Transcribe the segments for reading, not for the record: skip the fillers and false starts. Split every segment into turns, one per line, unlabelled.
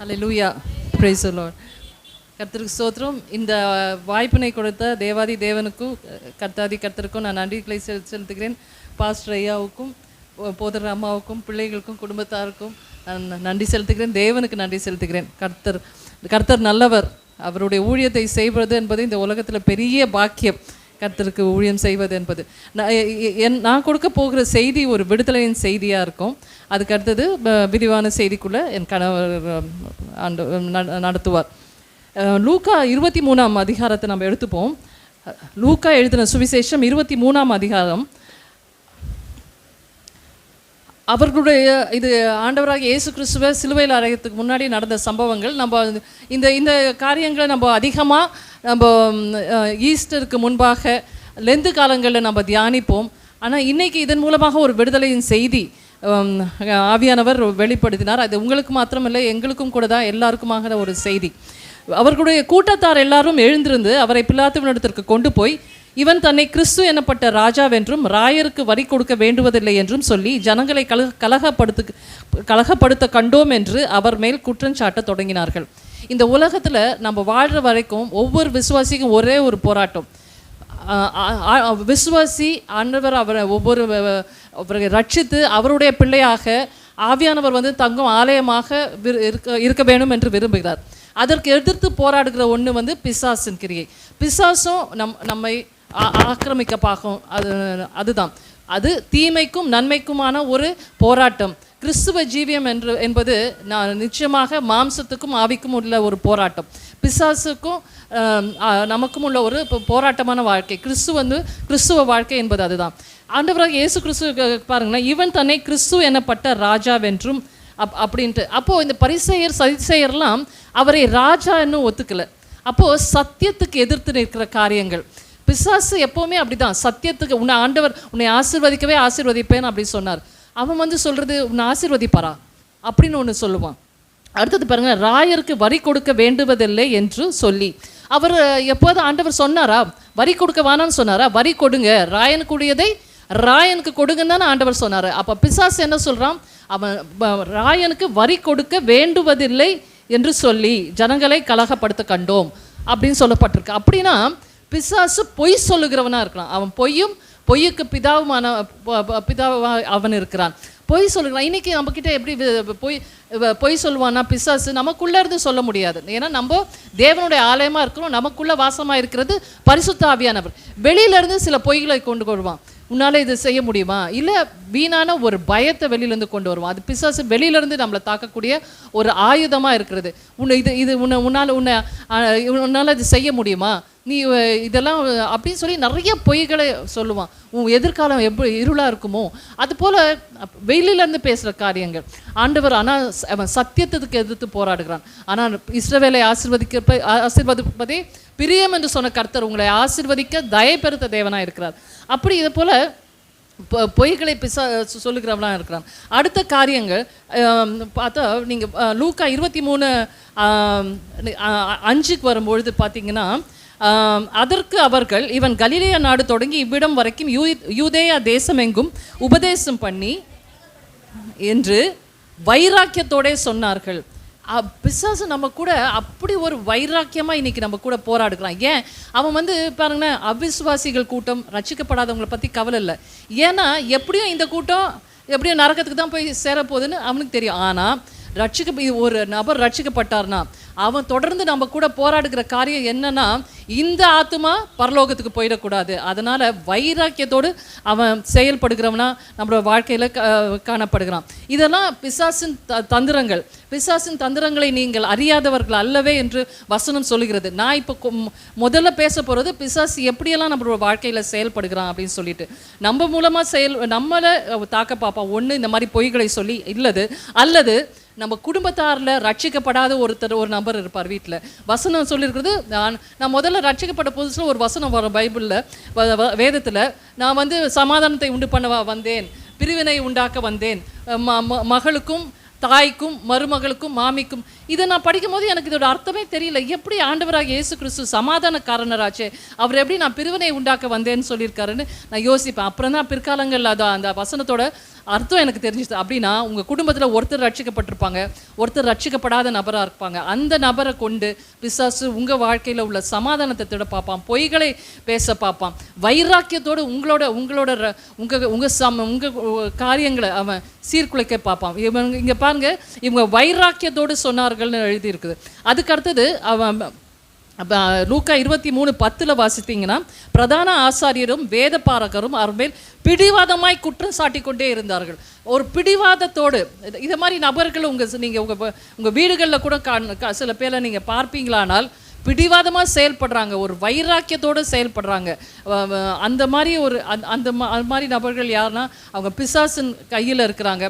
Hallelujah, praise the Lord. கர்த்தருக்கு ஸ்தோத்திரம். இந்த வாய்ப்பினை கொடுத்த தேவாதி தேவனுக்கும் கர்த்தருக்கும் நான் நன்றிகளை செலுத்துகிறேன். பாஸ்டர் ஐயாவுக்கும் போதர் அம்மாவுக்கும் பிள்ளைகளுக்கும் குடும்பத்தாருக்கும் நான் நன்றி செலுத்துகிறேன். தேவனுக்கு நன்றி செலுத்துகிறேன். கர்த்தர் நல்லவர். அவருடைய ஊழியத்தை செய்வது என்பது இந்த உலகத்தில் பெரிய பாக்கியம். கர்த்தருக்கு ஊழியம் செய்வது என்பது நான் கொடுக்க போகிற செய்தி ஒரு விடுதலையின் செய்தியாக இருக்கும். அதுக்கு அடுத்தது விரிவான செய்திக்குள்ளே என் கணவர் நடத்துவார். லூக்கா 23ஆம் அதிகாரத்தை நம்ம எடுத்துப்போம். லூக்கா எழுதின சுவிசேஷம் 23ஆம் அதிகாரம். அவர்களுடைய இது ஆண்டவராக இயேசு கிறிஸ்துவை சிலுவையில் அறையத்துக்கு முன்னாடி நடந்த சம்பவங்கள். நம்ம இந்த காரியங்களை நம்ம அதிகமாக நம்ம ஈஸ்டருக்கு முன்பாக லெந்து காலங்களில் நம்ம தியானிப்போம். ஆனால் இன்றைக்கி இதன் மூலமாக ஒரு விடுதலையின் செய்தி ஆவியானவர் வெளிப்படுத்தினார். அது உங்களுக்கு மாத்திரமில்லை, எங்களுக்கும் கூட தான், எல்லாருக்குமாக ஒரு செய்தி. அவர்களுடைய கூட்டத்தார் எல்லாரும் எழுந்திருந்து அவரை பிலாத்துவினிடத்திற்கு கொண்டு போய், இவன் தன்னை கிறிஸ்து எனப்பட்ட ராஜாவென்றும் ராயருக்கு வரி கொடுக்க வேண்டுவதில்லை என்றும் சொல்லி ஜனங்களை கலகப்படுத்த கண்டோம் என்று அவர் மேல் குற்றஞ்சாட்ட தொடங்கினார்கள். இந்த உலகத்தில் நம்ம வாழ்கிற வரைக்கும் ஒவ்வொரு விசுவாசிக்கும் ஒரே ஒரு போராட்டம். விசுவாசி ஆண்டவர் அவரை அவரை ரட்சித்து அவருடைய பிள்ளையாக ஆவியானவர் தங்கும் ஆலயமாக இருக்க வேண்டும் என்று விரும்புகிறார். அதற்கு எதிர்த்து போராடுகிற ஒன்று பிசாசின் கிரியை. பிசாசும் நம்மை ஆக்கிரமிக்க பார்க்கும். அதுதான் அது தீமைக்கும் நன்மைக்குமான ஒரு போராட்டம். கிறிஸ்துவ ஜீவியம் என்பது நிச்சயமாக மாம்சத்துக்கும் ஆவிக்கும் உள்ள ஒரு போராட்டம். பிசாசுக்கும் நமக்கும் உள்ள ஒரு போராட்டமான வாழ்க்கை. கிறிஸ்துவ வாழ்க்கை என்பது அதுதான். ஆண்டவராக இயேசு கிறிஸ்து பாருங்களேன், இவன் தன்னை கிறிஸ்து எனப்பட்ட ராஜாவென்றும் அப்படின்ட்டு. அப்போது இந்த பரிசேயர் சதிசேயர்லாம் அவரை ராஜா இன்னும் ஒத்துக்கலை. அப்போது சத்தியத்துக்கு எதிர்த்து நிற்கிற காரியங்கள். பிசாசு எப்போவுமே அப்படிதான். சத்தியத்துக்கு ஆண்டவர் உன்னை ஆசீர்வதிக்கவே ஆசீர்வதிப்பேன் அப்படி சொன்னார். அவன் சொல்கிறது உன்னை ஆசீர்வதிப்பாரா அப்படின்னு ஒன்று சொல்லுவான். அடுத்தது பாருங்க, ராயருக்கு வரி கொடுக்க வேண்டுவதில்லை என்று சொல்லி அவர் எப்போது ஆண்டவர் சொன்னாரா? வரி கொடுக்க வேணான்னு சொன்னாரா? வரி கொடுங்க, ராயனுக்குரியதை ராயனுக்கு கொடுங்கன்னு தானே ஆண்டவர் சொன்னார். அப்போ பிசாசு என்ன சொல்கிறான்? அவன் ராயனுக்கு வரி கொடுக்க வேண்டுவதில்லை என்று சொல்லி ஜனங்களை கலகப்படுத்த கண்டோம் அப்படின்னு சொல்லப்பட்டிருக்கு. அப்படின்னா பிசாசு பொய் சொல்லுகிறவனாக இருக்கிறான். அவன் பொய்யுக்கு பிதாவாக அவன் இருக்கிறான். பொய் சொல்லுகிறான். இன்றைக்கி நம்மக்கிட்ட எப்படி பொய் சொல்லுவான்னா பிசாசு நமக்குள்ளே இருந்து சொல்ல முடியாது. ஏன்னா நம்ம தேவனுடைய ஆலயமாக இருக்கிறோம். நமக்குள்ளே வாசமாக இருக்கிறது பரிசுத்த ஆவியானவர். வெளியிலேருந்து சில பொய்களை கொண்டு வருவான். உன்னால் இது செய்ய முடியுமா? இல்லை வீணான ஒரு பயத்தை வெளியிலேருந்து கொண்டு வருவான். அது பிசாசு வெளியிலேருந்து நம்மளை தாக்கக்கூடிய ஒரு ஆயுதமாக இருக்கிறது. உன்னால் இது செய்ய முடியுமா, நீ இதெல்லாம் அப்படின்னு சொல்லி நிறைய பொய்களை சொல்லுவான். உன் எதிர்காலம் எப்படி இருளாக இருக்குமோ அது போல் வெளியிலேருந்து பேசுகிற காரியங்கள். ஆண்டவர் ஆனால் அவன் சத்தியத்துக்கு எதிர்த்து போராடுகிறான். ஆனால் இஸ்ரவேலை ஆசீர்வதிப்பதே பிரியம் என்று சொன்ன கர்த்தர் உங்களை ஆசீர்வதிக்க தயபெருத்த தேவனாக இருக்கிறார். அப்படி இது போல் பொய்களை சொல்லுகிறவனாக இருக்கிறான். அடுத்த காரியங்கள் பார்த்தா நீங்கள் லூக்கா 23:5 வரும்பொழுது பார்த்தீங்கன்னா, அதற்கு அவர்கள், இவன் கலிலேயா நாடு தொடங்கி இவ்விடம் வரைக்கும் யூதேயா தேசமெங்கும் உபதேசம் பண்ணி என்று வைராக்கியத்தோடே சொன்னார்கள். பிசாசு நம்ம கூட அப்படி ஒரு வைராக்கியமாக இன்றைக்கி நம்ம கூட போராடுகிறான். ஏன்? அவன் பாருங்கன்னா அவிசுவாசிகள் கூட்டம், ரட்சிக்கப்படாதவங்களை பற்றி கவலை இல்லை. ஏன்னா எப்படியும் இந்த கூட்டம் எப்படியும் நரகத்துக்கு தான் போய் சேரப்போகுதுன்னு அவனுக்கு தெரியும். ஆனால் ஒரு நபர் ரட்சிக்கப்பட்டார்னா அவன் தொடர்ந்து நம்ம கூட போராடுகிற காரியம் என்னன்னா, இந்த ஆத்துமா பரலோகத்துக்கு போயிடக்கூடாது. அதனால் வைராக்கியத்தோடு அவன் செயல்படுகிறவனா நம்மளோட வாழ்க்கையில் காணப்படுகிறான். இதெல்லாம் பிசாசின் தந்திரங்கள். பிசாசின் தந்திரங்களை நீங்கள் அறியாதவர்கள் அல்லவே என்று வசனம் சொல்லுகிறது. நான் இப்போ முதல்ல பேச போகிறது பிசாசு எப்படியெல்லாம் நம்மளோட வாழ்க்கையில் செயல்படுகிறான் அப்படின்னு சொல்லிட்டு. நம்ம மூலமாக நம்மளை தாக்க பார்ப்பான். ஒன்று இந்த மாதிரி பொய்களை சொல்லி இல்லது, அல்லது நம்ம குடும்பத்தாரில் ரட்சிக்கப்படாத ஒரு நபர் இருப்பார் வீட்டில். வசனம் சொல்லியிருக்கிறது, நான் முதல்ல ரட்சிக்கப்பட்ட புதுசில் ஒரு வசனம் வரும் பைபிளில், வேதத்தில், நான் சமாதானத்தை உண்டு பண்ண வந்தேன், பிரிவினை உண்டாக்க வந்தேன், மகளுக்கும் தாய்க்கும் மருமகளுக்கும் மாமிக்கும். இதை நான் படிக்கும் போது எனக்கு இதோட அர்த்தமே தெரியல. எப்படி ஆண்டவராக இயேசு கிறிஸ்து சமாதானக்காரனராச்சே, அவர் எப்படி நான் பிரிவினை உண்டாக்க வந்தேன்னு சொல்லியிருக்காருன்னு நான் யோசிப்பேன். அப்புறம் தான் பிற்காலங்களில் அந்த வசனத்தோட அர்த்தம் எனக்கு தெரிஞ்சுது. அப்படின்னா உங்கள் குடும்பத்தில் ஒருத்தர் ரட்சிக்கப்பட்டிருப்பாங்க, ஒருத்தர் ரட்சிக்கப்படாத நபராக இருப்பாங்க. அந்த நபரை கொண்டு பிசாசு உங்கள் வாழ்க்கையில் உள்ள சமாதானத்தை திட பார்ப்பான், பொய்களை பேச பார்ப்பான், வைராக்கியத்தோடு உங்களோட காரியங்களை அவன் சீர்குலைக்க பார்ப்பான். இங்கே பாருங்க, இவங்க வைராக்கியத்தோடு சொன்னார்கள்னு எழுதியிருக்குது. அதுக்கு அடுத்தது அவன் லூக்கா 23:10 வாசித்தீங்கன்னா, பிரதான ஆசாரியரும் வேதபாரகரும் அவர் மேல் பிடிவாதமாய் குற்றம் சாட்டி கொண்டே இருந்தார்கள். ஒரு பிடிவாதத்தோடு இதை மாதிரி நபர்கள் நீங்கள் உங்கள் வீடுகளில் கூட சில பேரை நீங்கள் பார்ப்பீங்களானால் பிடிவாதமாக செயல்படுறாங்க, ஒரு வைராக்கியத்தோடு செயல்படுறாங்க. அந்த மாதிரி அந்த மாதிரி நபர்கள் யாருன்னா அவங்க பிசாசின் கையில் இருக்கிறாங்க.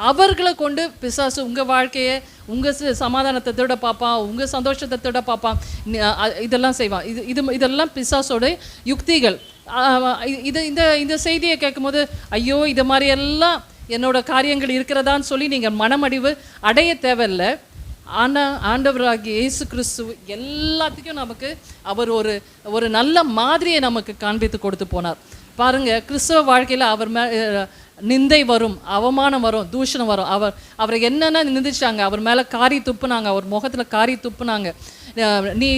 அவர்களை கொண்டு பிசாசு உங்கள் வாழ்க்கையை, உங்கள் சமாதானத்தை திருட பார்ப்பான், உங்கள் சந்தோஷத்தை திருட பார்ப்பான், இதெல்லாம் செய்வான். இதெல்லாம் பிசாசோட யுக்திகள். இந்த செய்தியை கேட்கும்போது ஐயோ இது மாதிரியெல்லாம் என்னோட காரியங்கள் இருக்கிறதான்னு சொல்லி நீங்கள் மனமடிவு அடைய தேவையில்லை. ஆனால் ஆண்டவராகிய இயேசு கிறிஸ்து எல்லாத்துக்கும் நமக்கு அவர் ஒரு நல்ல மாதிரியை நமக்கு காண்பித்து கொடுத்து போனார். பாருங்கள், கிறிஸ்தவ வாழ்க்கையில் அவர் நிந்தை வரும், அவமானம் வரும், தூஷணம் வரும். அவரை என்னென்ன நிந்திச்சாங்க, அவர் மேலே காரி துப்புனாங்க, அவர் முகத்தில் காரி துப்புனாங்க. நீ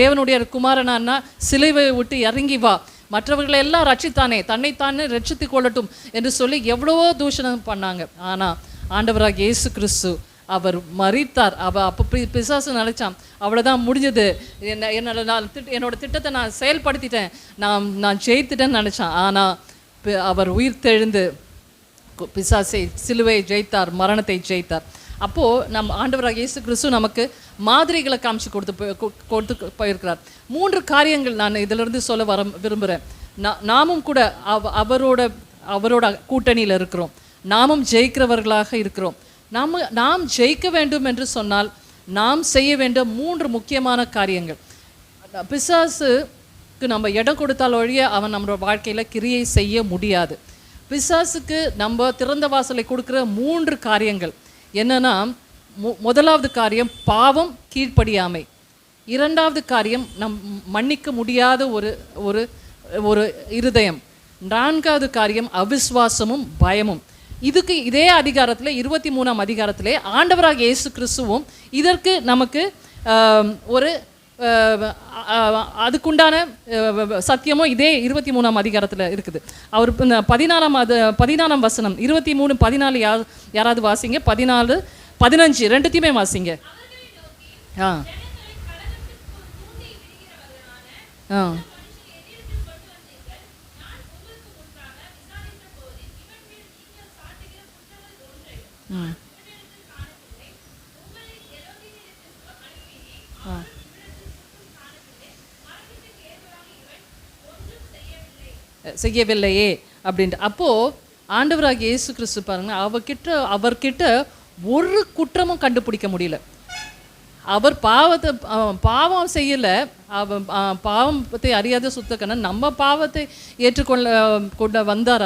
தேவனுடைய குமாரனான்னா சிலுவை விட்டு இறங்கி வா, மற்றவர்களை எல்லாம் ரட்சித்தானே, தன்னைத்தானே ரட்சித்து கொள்ளட்டும் என்று சொல்லி எவ்வளவோ தூஷணம் பண்ணாங்க. ஆனால் ஆண்டவராகிய இயேசு கிறிஸ்து அவர் மரித்தார். அப்போ பிசாசு நினைச்சான் அவ்வளோதான் முடிஞ்சது, என்னோட திட்டத்தை நான் செயல்படுத்திட்டேன், நான் ஜெயித்துட்டேன்னு நினச்சான். ஆனால் அவர் உயிர் தெழுந்து பிசாசை சிலுவையை ஜெயித்தார், மரணத்தை ஜெயித்தார். அப்போது நம்ம ஆண்டவராக இயேசு கிறிஸ்து நமக்கு மாதிரிகளை காமிச்சு கொடுத்து போயிருக்கிறார். 3 காரியங்கள் நான் இதிலிருந்து சொல்ல விரும்புகிறேன். நாமும் கூட அவரோட கூட்டணியில் இருக்கிறோம், நாமும் ஜெயிக்கிறவர்களாக இருக்கிறோம். நாம் ஜெயிக்க வேண்டும் என்று சொன்னால் நாம் செய்ய வேண்டிய 3 முக்கியமான காரியங்கள். பிசாசுக்கு நம்ம இடம் கொடுத்தால் ஒழிய அவன் நம்மளோட வாழ்க்கையில் கிரியை செய்ய முடியாது. பிசாசுக்கு நம்ம திறந்த வாசலை கொடுக்குற 3 காரியங்கள் என்னன்னா, முதலாவது காரியம் பாவம், கீழ்ப்படியாமை. 2வது காரியம் மன்னிக்க முடியாத ஒரு இருதயம். 4வது காரியம் அவிசுவாசமும் பயமும். இதே அதிகாரத்தில் 23ஆம் அதிகாரத்திலே ஆண்டவராக இயேசு கிறிஸ்துவும் இதற்கு நமக்கு அதுக்குண்டான சத்தியமும் இதே 23ஆம் அதிகாரத்தில் இருக்குது. அவர் 14ஆம் வசனம் 23:14 யாராவது வாசிங்க, 14-15 ரெண்டுத்தையுமே வாசிங்க. செய்யவில்லையே அப்படின்ட்டு. அப்போது ஆண்டவராகிய இயேசு கிறிஸ்து பாருங்க, அவர்கிட்ட ஒரு குற்றமும் கண்டுபிடிக்க முடியல. அவர் பாவம் செய்யலை, பாவம் பற்றி அறியாத சுத்தக்கண்ணன் நம்ம பாவத்தை கொண்ட வந்தார்.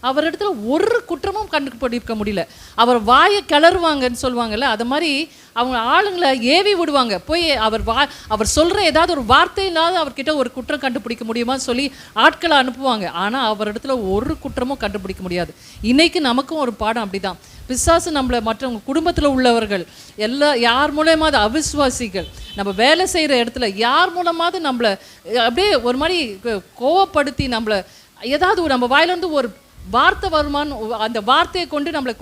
அவரிடத்துல ஒரு குற்றமும் கண்டுபிடிக்க முடியல. அவர் வாயை கிளறுவாங்கன்னு சொல்லுவாங்கல்ல, அது மாதிரி அவங்க ஆளுங்களை ஏவி விடுவாங்க. போய் அவர் சொல்கிற ஏதாவது ஒரு வார்த்தையில்லாத அவர்கிட்ட ஒரு குற்றம் கண்டுபிடிக்க முடியுமான்னு சொல்லி ஆட்களை அனுப்புவாங்க. ஆனால் அவரிடத்துல ஒரு குற்றமும் கண்டுபிடிக்க முடியாது. இன்னைக்கு நமக்கும் ஒரு பாடம் அப்படிதான். பிசாசு நம்மளை, மற்றவங்க குடும்பத்தில் உள்ளவர்கள் யார் மூலமாவது, அவிசுவாசிகள் நம்ம வேலை செய்கிற இடத்துல யார் மூலமாவது நம்மளை அப்படியே ஒரு மாதிரி கோவப்படுத்தி ஏதாவது நம்ம வாயிலிருந்து ஒரு வார்த்தை வருமானு, அந்த வார்த்தையை கொண்டு நம்மளை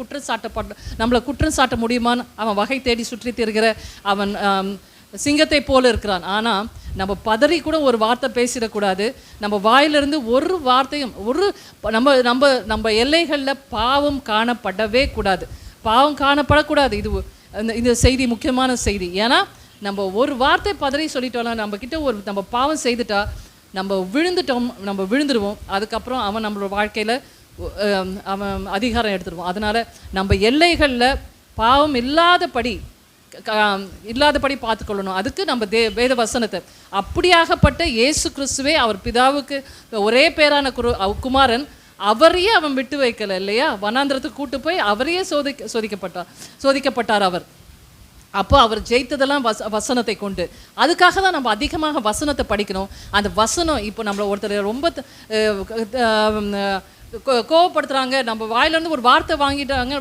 குற்றம் சாட்ட முடியுமான்னு அவன் வகை தேடி சுற்றி திரிகிற அவன் சிங்கத்தை போல இருக்கிறான். ஆனால் நம்ம பதறி கூட ஒரு வார்த்தை பேசிடக்கூடாது. நம்ம வாயிலிருந்து ஒரு வார்த்தையும் நம்ம எல்லைகளில் பாவம் காணப்படவே கூடாது, பாவம் காணப்படக்கூடாது. இந்த செய்தி முக்கியமான செய்தி. ஏன்னா நம்ம ஒரு வார்த்தை பதறி சொல்லிட்டோம்னா, நம்மக்கிட்ட நம்ம பாவம் செய்துட்டா நம்ம விழுந்துடுவோம். அதுக்கப்புறம் அவன் நம்மளோட வாழ்க்கையில் அவன் அதிகாரம் எடுத்துடுவோம். அதனால் நம்ம எல்லைகளில் பாவம் இல்லாதபடி பார்த்துக்கொள்ளணும். அதுக்கு நம்ம வேத வசனத்தை, அப்படியாகப்பட்ட இயேசு கிறிஸ்துவே அவர் பிதாவுக்கு ஒரே பேரான குமாரன், அவரையே அவன் விட்டு வைக்கல இல்லையா, வனாந்திரத்துக்கு கூட்டு போய் அவரையே சோதிக்கப்பட்டார் அவர். அப்போ அவர் ஜெயித்ததெல்லாம் வசனத்தை கொண்டு. அதுக்காக தான் நம்ம அதிகமாக வசனத்தை படிக்கணும். அந்த வசனம் இப்போ நம்மளை ஒருத்தர் ரொம்ப கோவப்படுத்துகிறாங்க, நம்ம வாயிலேருந்து ஒரு வார்த்தை வாங்கிட்டாங்க,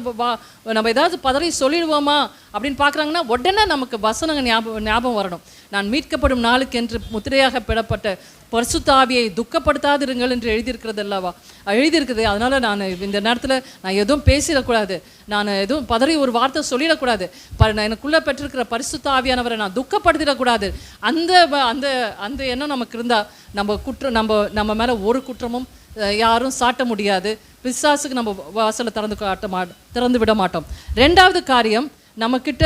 நம்ம ஏதாவது பதறி சொல்லிடுவோமா அப்படின்னு பார்க்குறாங்கன்னா உடனே நமக்கு வசனங்க ஞாபகம் வரணும். நான் மீட்கப்படும் நாளுக்கு என்று முத்திரையாக பெறப்பட்ட பரிசுத்த ஆவியை துக்கப்படுத்தாதிருங்கள் என்று எழுதியிருக்கிறது அல்லவா, எழுதியிருக்குது. அதனால் நான் இந்த நேரத்தில் நான் எதுவும் பேசிடக்கூடாது, நான் எதுவும் பதறி ஒரு வார்த்தை சொல்லிடக்கூடாது, நான் எனக்குள்ளே பெற்றிருக்கிற பரிசுத்த ஆவியானவரை நான் துக்கப்படுத்திடக்கூடாது. அந்த அந்த அந்த எண்ணம் நமக்கு இருந்தால் நம்ம மேலே ஒரு குற்றமும் யாரும் சாட்ட முடியாது. பிசாசுக்கு நம்ம வாசலை திறந்து விட மாட்டோம். ரெண்டாவது காரியம், நம்மக்கிட்ட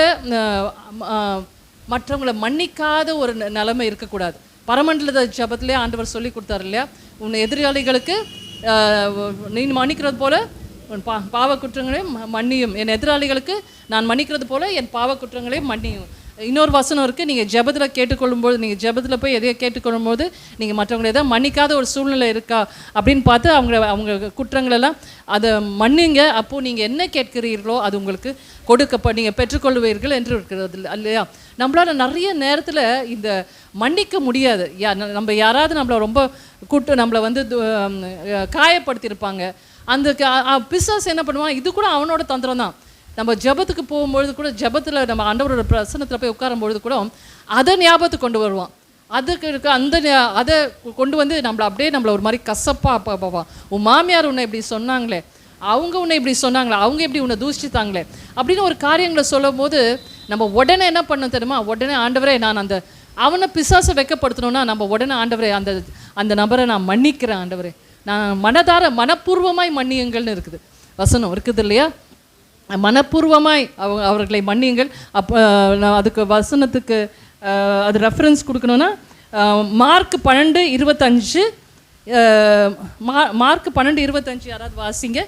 மற்றவங்களை மன்னிக்காத ஒரு நிலைமை இருக்கக்கூடாது. பரமண்டல ஜபத்திலே ஆண்டவர் சொல்லி கொடுத்தாரு இல்லையா, உன் எதிராளிகளுக்கு நீ மன்னிக்கிறது போல உன் பாவ குற்றங்களையும் மன்னியும், என் எதிராளிகளுக்கு நான் மன்னிக்கிறது போல என் பாவ குற்றங்களையும் மன்னியும். இன்னொரு வசனம் இருக்குது, நீங்கள் ஜெபத்தில் கேட்டுக்கொள்ளும்போது, நீங்கள் ஜெபத்தில் போய் எதையோ கேட்டுக்கொள்ளும்போது நீங்கள் மற்றவங்களை எதாவது மன்னிக்காத ஒரு சூழ்நிலை இருக்கா அப்படின்னு பார்த்து அவங்க குற்றங்களெல்லாம் அதை மன்னிங்க. அப்போது நீங்கள் என்ன கேட்கிறீர்களோ அது உங்களுக்கு நீங்கள் பெற்றுக்கொள்வீர்கள் என்று இருக்கிறது இல்லையா. நம்மளால் நிறைய நேரத்தில் இந்த மன்னிக்க முடியாது. நம்ம யாராவது நம்மளை ரொம்ப நம்மளை காயப்படுத்தியிருப்பாங்க. அந்த பிசாசு என்ன பண்ணுவான், இது கூட அவனோட தந்திரம் தான். நம்ம ஜபத்துக்கு போகும்பொழுது கூட, ஜபத்தில் நம்ம ஆண்டவரோட பிரசன்னத்தில் போய் உட்காரும்பொழுது கூட அதை ஞாபகத்துக்கு கொண்டு வருவான். அதுக்கு இருக்க அதை கொண்டு வந்து நம்மளை ஒரு மாதிரி கசப்பாக பார்ப்பான். உன் மாமியார் உன்னை இப்படி சொன்னாங்களே, அவங்க உன்னை இப்படி சொன்னாங்களே, அவங்க எப்படி உன்னை தூஷித்தாங்களே அப்படின்னு ஒரு காரியங்களை சொல்லும் போது நம்ம உடனே என்ன பண்ண தெரியுமா, உடனே ஆண்டவரே நான் அவனை பிசாசை வெக்கப்படுத்தணும்னா நம்ம உடனே ஆண்டவரே அந்த நபரை நான் மன்னிக்கிறேன், ஆண்டவரே நான் மனப்பூர்வமாய் மன்னியுங்கள்னு இருக்குது வசனம் இருக்குது இல்லையா. மனப்பூர்வமாய் அவர்களை மன்னியுங்கள். அப்போ அதுக்கு வசனத்துக்கு அது ரெஃபரன்ஸ் கொடுக்கணுன்னா மார்க் 12:25, மார்க் 12:25 யாராவது வாசிங்க.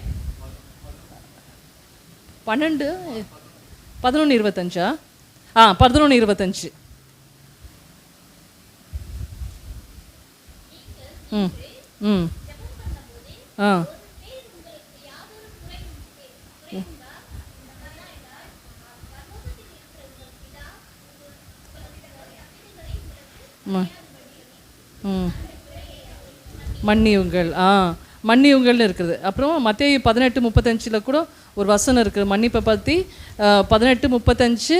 11:25 11:25. ம் ம் ஆ மன்னியுங்கள். மன்னியுங்கள்னு இருக்குது. அப்புறம் மத்தேயு 18:35 கூட ஒரு வசனம் இருக்குது மன்னிப்பை பற்றி. 18:35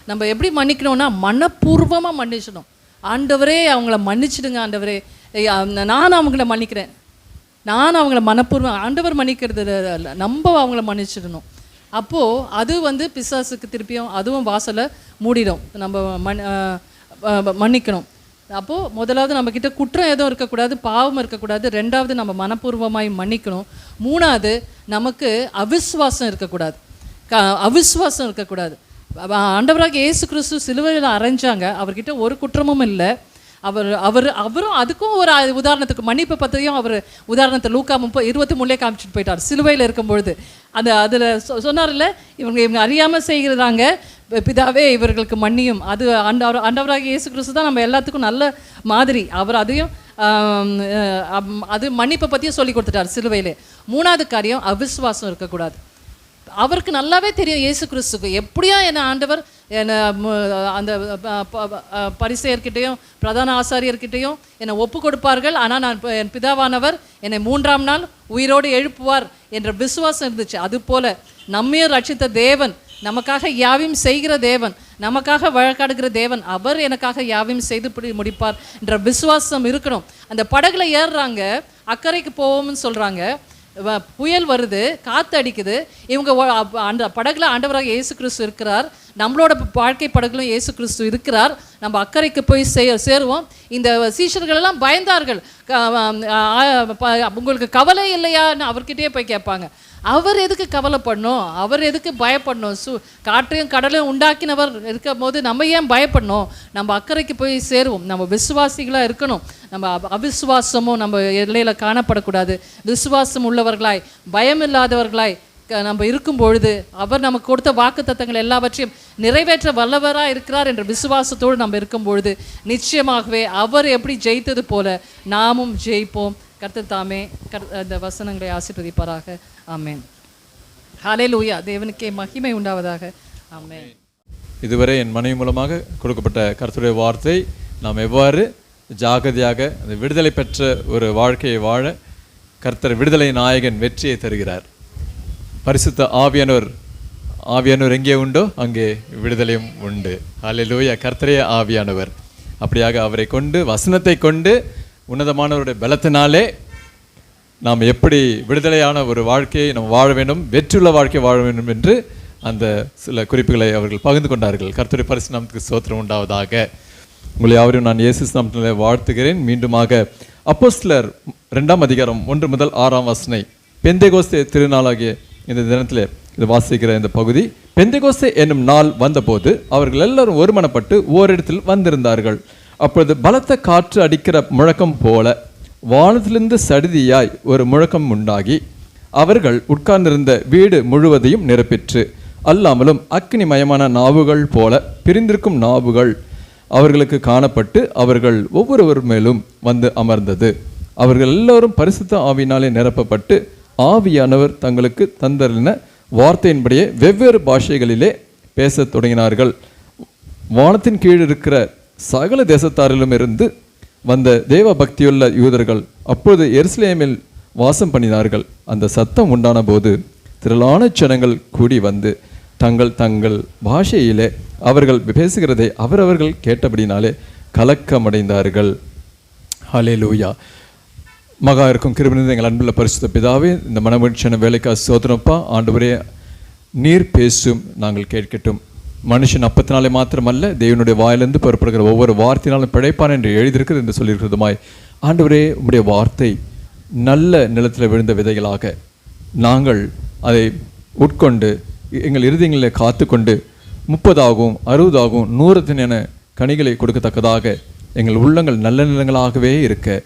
நம்ம எப்படி மன்னிக்கணும்னா மனப்பூர்வமாக மன்னிச்சிடணும். ஆண்டவரே அவங்கள மன்னிச்சிடுங்க, ஆண்டவரே நான் அவங்கள மன்னிக்கிறேன், நான் அவங்கள மனப்பூர்வம். ஆண்டவர் மன்னிக்கிறது இல்லை, நம்ம அவங்கள மன்னிச்சிடணும். அப்போது அது பிசாசுக்கு திருப்பியும் அதுவும் வாசலை மூடிடும். நம்ம மன்னிக்கணும். அப்போது முதலாவது நம்மக்கிட்ட குற்றம் எதுவும் இருக்கக்கூடாது, பாவம் இருக்கக்கூடாது. ரெண்டாவது நம்ம மனப்பூர்வமாய் மன்னிக்கணும். மூணாவது நமக்கு அவிசுவாசம் இருக்கக்கூடாது, அவிசுவாசம் இருக்கக்கூடாது. ஆண்டவராக இயேசு கிறிஸ்து சிலுவையில் அரைஞ்சாங்க, அவர்கிட்ட ஒரு குற்றமும் இல்லை. அவரும் அதுக்கும் ஒரு உதாரணத்துக்கு மன்னிப்பை பற்றியும் அவர் உதாரணத்தை லூக்கா 23 காமிச்சிட்டு போயிட்டார். சிலுவையில் இருக்கும்பொழுது அதில் சொன்னார் இல்லை, இவங்க அறியாமல் செய்கிறாங்க, பிதாவே இவர்களுக்கு மன்னியும். அது ஆண்டவராக இயேசு கிறிஸ்து தான் நம்ம எல்லாத்துக்கும் நல்ல மாதிரி. அவர் அதையும் அது மன்னிப்பை பற்றியும் சொல்லி கொடுத்துட்டார் சிலுவையிலே. மூணாவது காரியம் அவிசுவாசம் இருக்கக்கூடாது. அவருக்கு நல்லாவே தெரியும் இயேசு கிறிஸ்துக்கு எப்படியா என்னை ஆண்டவர் என்னை அந்த பரிசேயர்கிட்டையும் பிரதான ஆசாரியர்கிட்டையும் என்னை ஒப்பு கொடுப்பார்கள், ஆனால் நான் என் பிதாவானவர் என்னை 3ஆம் நாள் உயிரோடு எழுப்புவார் என்ற விசுவாசம் இருந்துச்சு. அதுபோல் நம்மையும் ரட்சித்த தேவன், நமக்காக யாவையும் செய்கிற தேவன், நமக்காக வழக்காடுகிற தேவன், அவர் எனக்காக யாவையும் செய்து முடிப்பார் என்ற விசுவாசம் இருக்கணும். அந்த படகுல ஏறுறாங்க, அக்கறைக்கு போவோம்னு சொல்கிறாங்க, புயல் வருது, காற்று அடிக்குது. இவங்க அந்த படகுல ஆண்டவராக இயேசு கிறிஸ்து இருக்கிறார், நம்மளோட வாழ்க்கை படகுலும் இயேசு கிறிஸ்து இருக்கிறார். நம்ம அக்கறைக்கு போய் சேருவோம். இந்த சீஷர்களெல்லாம் பயந்தார்கள். உங்களுக்கு கவலை இல்லையான்னு அவர்கிட்டயே போய் கேட்பாங்க. அவர் எதுக்கு கவலைப்படணும், அவர் எதுக்கு பயப்படணும்? காற்றையும் கடலையும் உண்டாக்கினவர் இருக்கும் போது நம்ம ஏன் பயப்படணும்? நம்ம அக்கறைக்கு போய் சேருவோம். நம்ம விசுவாசிகளாக இருக்கணும். நம்ம அவிசுவாசமும் நம்ம எல்லையில் காணப்படக்கூடாது. விசுவாசம் உள்ளவர்களாய், பயம் இல்லாதவர்களாய் நம்ம இருக்கும் பொழுது அவர் நமக்கு கொடுத்த வாக்குத்தத்தங்கள் எல்லாவற்றையும் நிறைவேற்ற வல்லவராக இருக்கிறார் என்ற விசுவாசத்தோடு நம்ம இருக்கும் பொழுது நிச்சயமாகவே அவர் எப்படி ஜெயித்தது போல நாமும் ஜெயிப்போம். கர்த்தர் தாமே அந்த வசனங்களை ஆசீர்வதிப்பாராக. ஆமென். ஹல்லேலூயா, தேவனுக்கே மகிமை உண்டாவதாக. ஆமென்.
இதுவரை என் மனைவி மூலமாக கொடுக்கப்பட்ட கர்த்தருடைய வார்த்தை, நாம் எவ்வாறு ஜாகிரதையாக அந்த விடுதலை பெற்ற ஒரு வாழ்க்கையை வாழ கர்த்தர் விடுதலை நாயகன் வெற்றியை தருகிறார். பரிசுத்த ஆவியானவர் எங்கே உண்டோ அங்கே விடுதலையும் உண்டு. ஹல்லேலூயா, கர்த்தரே ஆவியானவர். அப்படியாக அவரை கொண்டு, வசனத்தை கொண்டு, உன்னதமானவருடைய பலத்தினாலே நாம் எப்படி விடுதலையான ஒரு வாழ்க்கையை நாம் வாழ வேண்டும், வெற்றியுள்ள வாழ்க்கையை வாழ வேண்டும் என்று அந்த சில குறிப்புகளை அவர்கள் பகிர்ந்து கொண்டார்கள். கர்த்தருடைய பரிசுத்த நாமத்துக்கு ஸ்தோத்திரம் உண்டாவதாக. உங்களை யாவரையும் நான் இயேசு நாமத்திலே வாழ்த்துகிறேன். மீண்டுமாக அப்போஸ்தலர் 2ஆம் அதிகாரம் 1 முதல் 6ஆம் வசனம். பெந்தேகோஸ்தே திருநாளாகிய இந்த தினத்தில் இது வாசிக்கிற இந்த பகுதி. பெந்தேகோஸ்தே என்னும் நாள் வந்தபோது அவர்கள் எல்லாரும் ஒருமனப்பட்டு ஓரிடத்தில் வந்திருந்தார்கள். அப்பொழுது பலத்த காற்று அடிக்கிற முழக்கம் போல வானத்திலிருந்து சடிதியாய் ஒரு முழக்கம் உண்டாகி அவர்கள் உட்கார்ந்திருந்த வீடு முழுவதையும் நிரப்பிற்று. அல்லாமலும் அக்கினிமயமான நாவுகள் போல பிரிந்திருக்கும் நாவுகள் அவர்களுக்கு காணப்பட்டு அவர்கள் ஒவ்வொருவர் மேலும் வந்து அமர்ந்தது. அவர்கள் எல்லோரும் பரிசுத்த ஆவியினாலே நிரப்பப்பட்டு ஆவியானவர் தங்களுக்கு தந்தரின வார்த்தையின்படியே வெவ்வேறு பாஷைகளிலே பேசத் தொடங்கினார்கள். வானத்தின் கீழ் இருக்கிற சகல தேசத்தாரிலும் இருந்து வந்த தேவ பக்தியுள்ள யூதர்கள் அப்பொழுது எருசலேமில் வாசம் பண்ணினார்கள். அந்த சத்தம் உண்டான போது திரளான ஜனங்கள் கூடி வந்து தங்கள் தங்கள் பாஷையிலே அவர்கள் பேசுகிறதை அவரவர்கள் கேட்டபடினாலே கலக்கமடைந்தார்கள். ஹல்லேலூயா. மகா இருக்கும் கிருபையுள்ள எங்கள் அன்புள்ள பரிசுத்த பிதாவே, இந்த மனமகிழ்ச்சியான வேலைக்காக ஸ்தோத்திரப்பா. ஆண்டவரே, நீர் பேசும், நாங்கள் கேட்கட்டும். மனுஷன் அப்பத்தினாலே மாத்திரமல்ல, தேவனுடைய வாயிலிருந்து புறப்படுகிற ஒவ்வொரு வார்த்தையினாலும் பிழைப்பான் என்று எழுதியிருக்கிறது என்று சொல்லியிருக்கிறதுமாய், ஆண்டவரே, உம்முடைய வார்த்தை நல்ல நிலத்தில் விழுந்த விதைகளாக நாங்கள் அதை உட்கொண்டு எங்கள் இருதயங்களில் காத்து கொண்டு 30ஆகவும் 60ஆகவும் 100 கனிகளை கொடுக்கத்தக்கதாக எங்கள் உள்ளங்கள் நல்ல நிலங்களாகவே இருக்க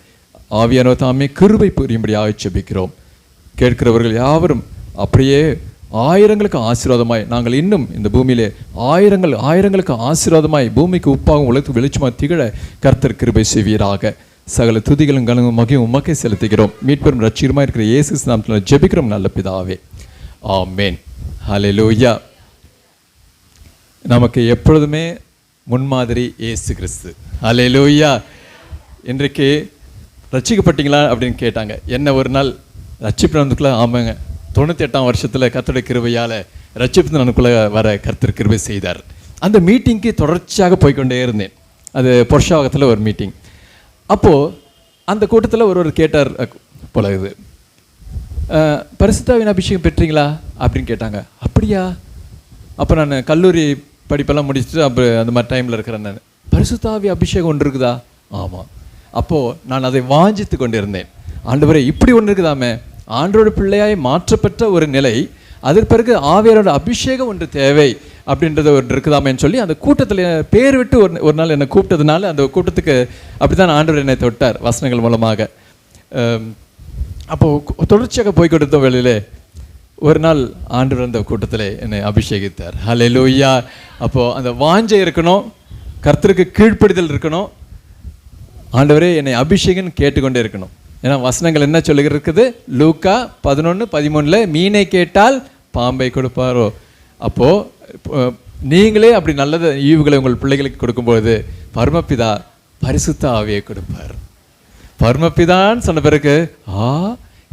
ஆவியானவர் தாமே கிருபை புரியும்படியாக ஜெபிக்கிறோம். கேட்கிறவர்கள் யாவரும் அப்படியே ஆயிரங்களுக்கு ஆசீர்வாதமாய், நாங்கள் இன்னும் இந்த பூமியிலே ஆயிரங்களுக்கு ஆசீர்வாதமாய், பூமிக்கு உப்பாகவும் உலகத்துக்கு வெளிச்சமாக திகழ கர்த்தர் கிருபை செய்வீராக. சகல துதிகளும் கனமும் மகிமையும் உமக்கே செலுத்துகிறோம். மீட்பெரும் ரட்சிகருமாய் இருக்கிற இயேசு நாமத்தில் ஜெபிக்கிறோம் நல்ல பிதாவே. ஆமென். ஹல்லேலூயா. நமக்கு எப்பொழுதுமே முன்மாதிரி இயேசு கிறிஸ்து. ஹல்லேலூயா. இன்றைக்கு ரட்சிக்கப்பட்டீங்களா அப்படின்னு கேட்டாங்க. என்ன ஒரு நாள் ரட்சிப்பு நடந்துக்குள்ள? ஆமாங்க, 98ஆம் வருஷத்தில் கர்த்தருடைய கிருபையால் ரட்சிப்பு நடந்துக்குள்ளே வர கர்த்தர் கிருபை செய்தார். அந்த மீட்டிங்க்கு தொடர்ச்சியாக போய்கொண்டே இருந்தேன். அது பொர்ஷாவகத்தில் ஒரு மீட்டிங். அப்போது அந்த கூட்டத்தில் ஒருவர் கேட்டார் போல, இது பரிசுத்தாவின் அபிஷேகம் பெற்றீங்களா அப்படின்னு கேட்டாங்க. அப்படியா? அப்போ நான் கல்லூரி படிப்பெல்லாம் முடிச்சுட்டு அப்போ அந்த மாதிரி டைமில் இருக்கிறேன். நான் பரிசுத்தாவி அபிஷேகம் ஒன்று இருக்குதா? ஆமாம். அப்போது நான் அதை வாஞ்சித்து கொண்டு இருந்தேன். ஆண்டவரே, இப்படி ஒன்று இருக்குதாமே, ஆண்டோட பிள்ளையாய் மாற்றப்பட்ட ஒரு நிலை, அதற்கு பிறகு ஆவியாரோட அபிஷேகம் ஒன்று தேவை அப்படின்றது ஒன்று இருக்குதாமேன்னு சொல்லி அந்த கூட்டத்தில் பேர் விட்டு ஒரு நாள் என்னை கூப்பிட்டதுனால அந்த கூட்டத்துக்கு அப்படி தான் ஆண்டவர் என்னை தொட்டார் வசனங்கள் மூலமாக. அப்போது தொடர்ச்சியாக போய் கொடுத்த வேளையிலே ஒரு நாள் ஆண்டவர் அந்த கூட்டத்தில் என்னை அபிஷேகித்தார். ஹல்லேலூயா. அப்போது அந்த வாஞ்சை இருக்கணும், கர்த்தருக்கு கீழ்ப்படிதல் இருக்கணும். ஆண்டவரே என்னை அபிஷேகம் கேட்டுக்கொண்டே இருக்கணும். ஏன்னா வசனங்கள் என்ன சொல்லுகிறது? லூக்கா 11:13 மீனை கேட்டால் பாம்பை கொடுப்பாரோ. அப்போது நீங்களே அப்படி நல்லது ஈவுகளை உங்கள் பிள்ளைகளுக்கு கொடுக்கும்போது பரமபிதா பரிசுத்த ஆவியை கொடுப்பார். பரமபிதான்னு சொன்ன பிறகு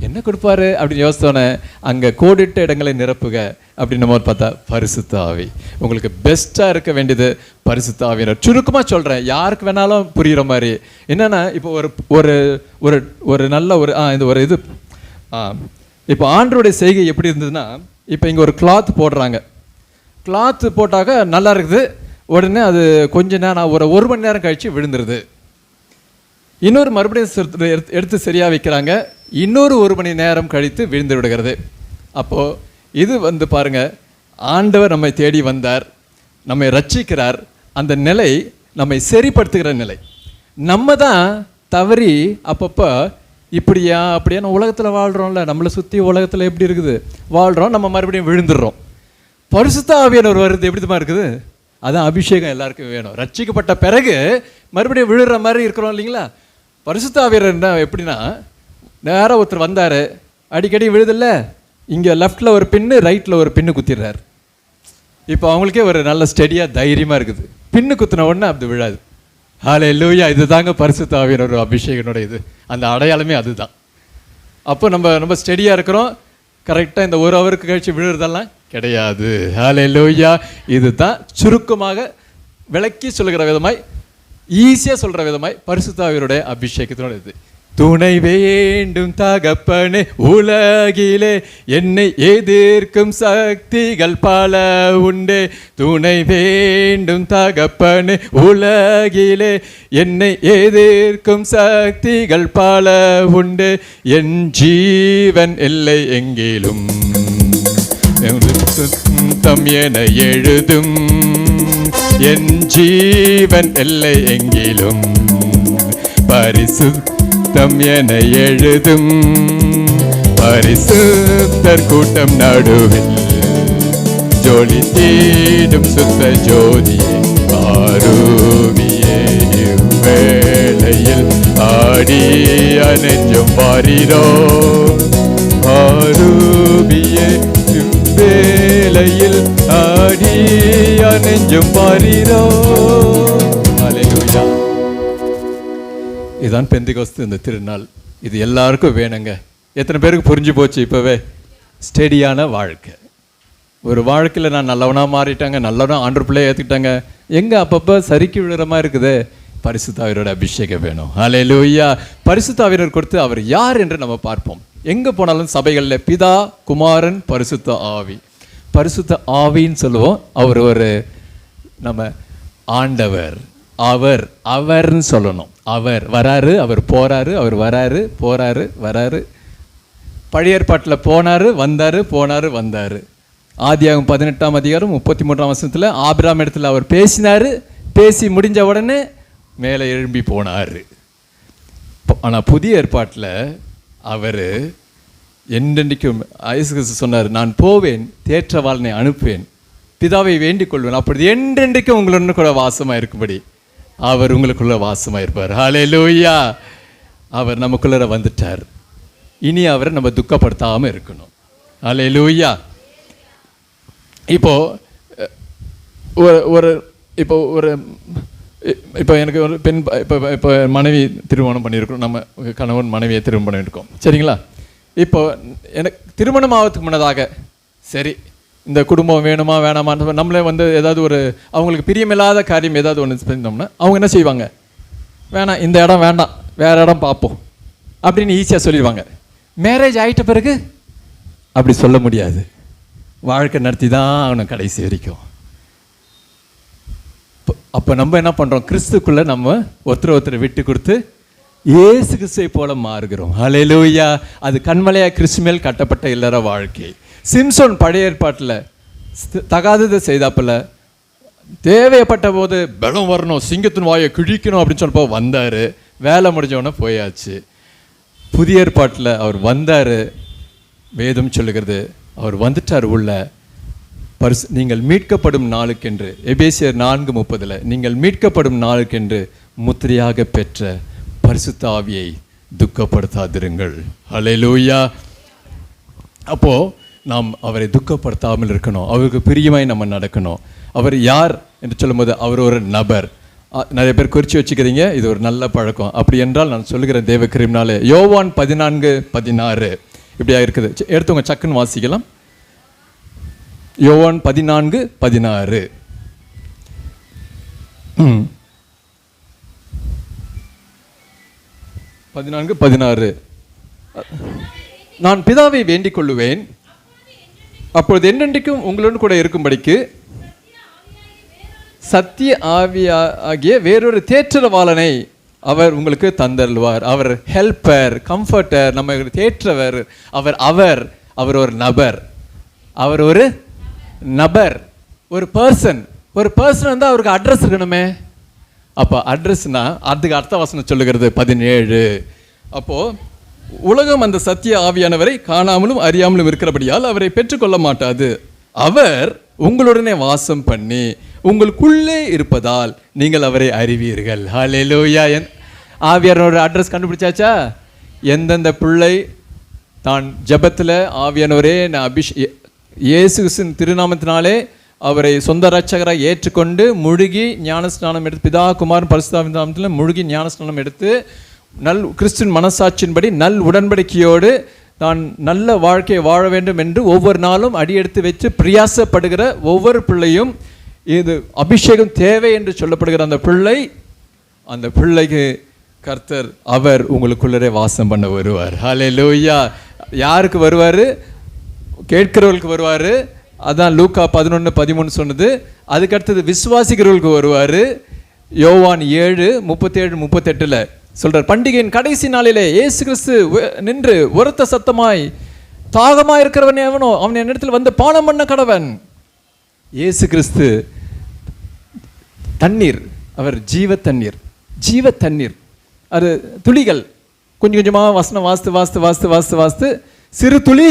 என்ன கொடுப்பாரு அப்படின்னு யோசித்தோன்னே அங்கே கோடிட்ட இடங்களை நிரப்புக அப்படின்னு நம்ம பார்த்தா பரிசுத்த ஆவி. உங்களுக்கு பெஸ்ட்டாக இருக்க வேண்டியது பரிசுத்த ஆவியினர். சுருக்கமாக சொல்கிறேன், யாருக்கு வேணாலும் புரிகிற மாதிரி. என்னென்னா இப்போ ஒரு ஒரு ஒரு நல்ல ஒரு இந்த ஒரு இது இப்போ ஆண்டருடைய செய்கை எப்படி இருந்ததுன்னா, இப்போ இங்கே ஒரு கிளாத் போடுறாங்க. கிளாத்து போட்டாக்க நல்லா இருக்குது, உடனே அது கொஞ்ச நேரம் ஒரு மணி நேரம் கழித்து விழுந்துருது. இன்னொரு மறுபடியும் எடுத்து சரியாக வைக்கிறாங்க, இன்னொரு 1 மணி நேரம் கழித்து விழுந்து விடுகிறது. அப்போது இது வந்து பாருங்கள், ஆண்டவர் நம்மை தேடி வந்தார், நம்மை ரட்சிக்கிறார். அந்த நிலை நம்மை சரிப்படுத்துகிற நிலை. நம்ம தான் தவறி அப்பப்போ இப்படியா அப்படியா நம்ம உலகத்தில் வாழ்கிறோம்ல, நம்மளை சுற்றி உலகத்தில் எப்படி இருக்குது வாழ்கிறோம், நம்ம மறுபடியும் விழுந்துடுறோம். பரிசுத்த ஆவியானவர் வருது எப்படி தான் இருக்குது? அதான் அபிஷேகம் எல்லாருக்கும் வேணும். ரட்சிக்கப்பட்ட பிறகு மறுபடியும் விழுற மாதிரி இருக்கிறோம் இல்லைங்களா? பரிசுத்த ஆவியானவர் எப்படின்னா, நேராக ஒருத்தர் வந்தார், அடிக்கடி விழுதில்ல, இங்கே லெஃப்டில் ஒரு பின்னு, ரைட்டில் ஒரு பின்னு குத்திடுறாரு. இப்போ அவங்களுக்கே ஒரு நல்ல ஸ்டெடியாக தைரியமாக இருக்குது. பின்னு குத்தின உடனே அது விழாது. ஹல்லேலூயா. இது தாங்க பரிசுத்த ஆவியின் ஒரு அபிஷேகனோட இது, அந்த அடையாளமே அதுதான். அப்போ நம்ம ஸ்டெடியாக இருக்கிறோம். கரெக்டாக இந்த 1 ஹவருக்கு கழிச்சு விழுறதெல்லாம் கிடையாது. ஹல்லேலூயா. இதுதான் சுருக்கமாக விளக்கி சொல்லுகிற விதமாய், ஈஸியாக சொல்கிற விதமாய் பரிசுத்த ஆவியருடைய அபிஷேகத்தினோட இது. துணை வேண்டும் தகப்பனே உலகிலே, என்னை எதிர்க்கும் சக்திகள் பல உண்டே. துணை வேண்டும் தகப்பனே உலகிலே, என்னை எதிர்க்கும் சக்திகள் பல உண்டே. என் ஜீவன் எல்லை எங்கிலும் சுத்தம் என எழுதும், என் ஜீவன் எல்லை எங்கிலும் பரிசுத்தம் என எழுதும். பரிசுத்தர் கூட்டம் நடுவில் ஜோலி தீடும் சுத்த ஜோதியே, ஆரூபியே இவ்வேளையில் ஆடி அனெஞ்சும் வாரிரோ. ஆரூபியே இவ்வேளையில் ஆடி அனெஞ்சும் வாரிரோ. ஹல்லேலூயா. இதுதான் பெந்தெகோஸ்து, இந்த திருநாள். இது எல்லாருக்கும் வேணுங்க. எத்தனை பேருக்கு புரிஞ்சு போச்சு இப்போவே? ஸ்டெடியான வாழ்க்கை. ஒரு வாழ்க்கையில் நான் நல்லவனாக மாறிட்டாங்க, நல்லவனாக ஆண்டவர் பிள்ளையை ஏற்றுக்கிட்டாங்க. எங்கே அப்பப்போ சறுக்கி விழுற மாதிரி இருக்குது. பரிசுத்த ஆவியரோட அபிஷேகம் வேணும். ஹல்லேலூயா. பரிசுத்த ஆவியர் கொடுத்து அவர் யார் என்று நம்ம பார்ப்போம். எங்கே போனாலும் சபைகளில் பிதா, குமாரன், பரிசுத்த ஆவி. பரிசுத்த ஆவின்னு சொல்லுவோம். அவர் ஒரு நம்ம ஆண்டவர், அவர் அவர்ன்னு சொல்லணும். அவர் வராரு, அவர் போறாரு, அவர் வராரு, போறாரு, வராரு. பழைய ஏற்பாட்டில் போனாரு, வந்தாரு, போனாரு, வந்தாரு. ஆதியாகமம் 18ஆம் அதிகாரம் 33ஆம் வசனத்தில் ஆபிரகாம் இடத்துல அவர் பேசினாரு. பேசி முடிஞ்ச உடனே மேலே எழும்பி போனார். ஆனால் புதிய ஏற்பாட்டில் அவர் என்றென்றைக்கும் இயேசு கிறிஸ்து சொன்னார், நான் போவேன், தேற்றவாளனை அனுப்புவேன், பிதாவை வேண்டிக் கொள்வேன், அப்படி என்றென்றைக்கும் உங்களுடன் கூட வாசமாக இருக்கும்படி அவர் உங்களுக்குள்ள வாசமாக இருப்பார். ஹல்லேலூயா. அவர் நமக்குள்ள வந்துட்டார். இனி அவரை நம்ம துக்கப்படுத்தாமல் இருக்கணும். ஹல்லேலூயா. இப்போ எனக்கு ஒரு பெண், இப்போ மனைவி திருமணம் பண்ணியிருக்கோம். நம்ம கணவன் மனைவியை திருமணம் பண்ணியிருக்கோம், சரிங்களா? இப்போ எனக்கு திருமணம் ஆகிறதுக்கு முன்னதாக சரி இந்த குடும்பம் வேணுமா வேணாமான்னு நம்மளே ஏதாவது ஒரு அவங்களுக்கு பிரியமில்லாத காரியம் ஏதாவது ஒன்று செஞ்சோம்னா அவங்க என்ன செய்வாங்க? வேணாம், இந்த இடம் வேண்டாம், வேறு இடம் பார்ப்போம் அப்படின்னு ஈஸியாக சொல்லிடுவாங்க. மேரேஜ் ஆகிட்ட பிறகு அப்படி சொல்ல முடியாது. வாழ்க்கை நடத்தி தான் அவனை கடைசி வரைக்கும். அப்போ நம்ம என்ன பண்ணுறோம்? கிறிஸ்துக்குள்ளே நம்ம ஒருத்தர் விட்டு கொடுத்து இயேசு கிறிஸ்துவை போல மாறுகிறோம். ஹல்லேலூயா. அது கண்மலையாக கிறிஸ்து மேல் கட்டப்பட்ட இல்லற வாழ்க்கை. சிம்சோன் பழைய ஏற்பாட்டில் தகாததை செய்தாப்பில் தேவைப்பட்ட போது பலம் வரணும், சிங்கத்தின் வாயை கிழிக்கணும் அப்படின்னு சொன்னப்போ வந்தார். வேலை முடிஞ்சவொடனே போயாச்சு. புதிய ஏற்பாட்டில் அவர் வந்தார். வேதம் சொல்லுகிறது அவர் வந்துட்டார் உள்ள. நீங்கள் மீட்கப்படும் நாளுக்கென்று, எபேசியர் 4:30 நீங்கள் மீட்கப்படும் நாளுக்கென்று முத்திரையாக பெற்ற பரிசுத்த ஆவியை துக்கப்படுத்தாதிருங்கள். ஹல்லேலூயா. அப்போ நாம் அவரை துக்கப்படுத்தாமல் இருக்கணும். அவருக்கு பிரியமாய் நம்ம நடக்கணும். அவர் யார் என்று சொல்லும்போது அவர் ஒரு நபர். நிறைய பேர் குறித்து வச்சுக்கிறீங்க, இது ஒரு நல்ல பழக்கம். அப்படி என்றால் நான் சொல்லுகிறேன் தேவ கிருபையினாலே. யோவான் 14:16 இப்படியா இருக்குது. எடுத்தவங்க சக்குன்னு வாசிக்கலாம். யோவான் 14:16. 14:16 நான் பிதாவை வேண்டிக் கொள்ளுவேன், அப்பொழுது என்றென்றைக்கும் உங்களுடன் கூட இருக்கும்படிக்கு சத்திய ஆவியாகிய வேறொரு தேற்றவாளனை அவர் உங்களுக்கு தந்தருள்வார். அவர் ஹெல்ப்பர், கம்ஃபர்டர், நம்ம தேற்றவர். அவர் ஒரு நபர். அவர் ஒரு நபர், ஒரு பர்சன். ஒரு பர்சன் வந்து அவருக்கு அட்ரஸ் இருக்கணுமே. அப்போ அட்ரஸ்னா அதுக்கு அர்த்த வசனம் சொல்லுகிறது 17. அப்போது உலகம் அந்த சத்திய ஆவியானவரை காணாமலும் அறியாமலும் இருக்கிறபடியால் அவரை பெற்றுக்கொள்ள மாட்டாது. அவர் உங்களுடனே வாசம் பண்ணி உங்களுக்குள்ளே இருப்பதால் நீங்கள் அவரை அறிவீர்கள். ஹல்லேலூயா. ஆவியானோட அட்ரஸ் கண்டுபிடிச்சாச்சா? எந்தெந்த பிள்ளை தான் ஜெபத்தில் ஆவியானவரே நான் இயேசு கிறிஸ்துவின் திருநாமத்தினாலே அவரை சொந்த ரட்சகராக ஏற்றுக்கொண்டு முழுகி ஞானஸ்நானம் எடுத்து, பிதா குமாரன் பரிசுத்தாவின் நாமத்தில் முழுகி ஞானஸ்நானம் எடுத்து கிறிஸ்துவின் மனசாட்சியின்படி நல் உடன்படிக்கையோடு தான் நல்ல வாழ்க்கையை வாழ வேண்டும் என்று ஒவ்வொரு நாளும் அடியெடுத்து வச்சு பிரயாசப்படுகிற ஒவ்வொரு பிள்ளையும் இது அபிஷேகம் தேவை என்று சொல்லப்படுகிற அந்த பிள்ளைக்கு கர்த்தர் அவர் உங்களுக்குள்ளே வாசம் பண்ண வருவார். ஹல்லேலூயா. யாருக்கு வருவார்? கேட்கிறவர்களுக்கு வருவார். அதான் லூக்கா 11:13 சொன்னது. அதுக்கு அடுத்தது விசுவாசிக்கிறவர்களுக்கு வருவார். யோவான் 7:37-38 சொல்றார், பண்டிகையின் கடைசி நாளிலே இயேசு கிறிஸ்து நின்று உரத்த சத்தமாய், தாகமாய் இருக்கிறவன் எவனோ அவன் என்னிடத்தில் வந்து பானம் பண்ண கடவன். இயேசு கிறிஸ்து தண்ணீர், அவர் ஜீவ தண்ணீர். அது துளிகள் கொஞ்சம் கொஞ்சமாக வசனம் வாசித்து சிறு துளி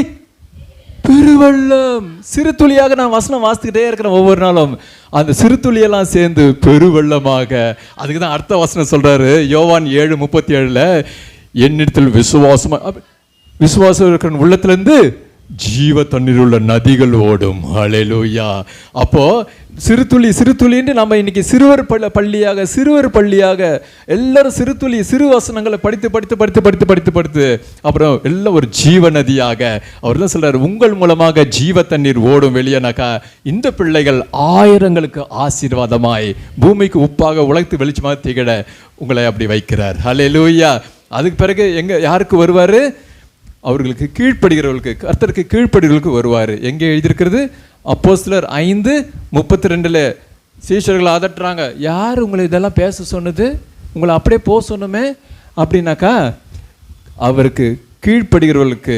பெருவெள்ளம். சிறு துளியாக நான் வசனம் வாசித்துக்கிட்டே இருக்கிறேன் ஒவ்வொரு நாளும். அந்த சிறு துளியெல்லாம் சேர்ந்து பெருவெள்ளமாக. அதுக்கு தான் அடுத்த வசனம் சொல்றாரு யோவான் 7:37, என்னிடத்தில் விசுவாசம் இருக்கிற உள்ளத்திலிருந்து ஜீவ தண்ணீர் உள்ள நதிகள் ஓடும். ஹல்லேலூயா. அப்போ சிறு துளின்னு நம்ம இன்னைக்கு சிறுவர் பள்ளியாக எல்லாரும் சிறு வசனங்களை படித்து அப்புறம் எல்லாம் ஒரு ஜீவ நதியாக அவர் தான் சொல்றாரு, உங்கள் மூலமாக ஜீவ தண்ணீர் ஓடும் வெளியேனாக்கா இந்த பிள்ளைகள் ஆயிரங்களுக்கு ஆசீர்வாதமாய் பூமிக்கு உப்பாக உழைத்து வெளிச்சமாக திகழ உங்களை அப்படி வைக்கிறார். ஹல்லேலூயா. அதுக்கு பிறகு யாருக்கு வருவாரு? அவர்களுக்கு கீழ்ப்படுகிறவர்களுக்கு, கர்த்தருக்கு கீழ்ப்படுகிறவர்களுக்கு வருவார். எங்கே எழுதியிருக்கிறது? அப்போஸ்தலர் 5:32 சீஷர்களை அதட்டுறாங்க, யார் உங்களை இதெல்லாம் பேச சொன்னது? உங்களை அப்படியே போக சொன்னோமே அப்படின்னாக்கா, அவருக்கு கீழ்ப்படுகிறவர்களுக்கு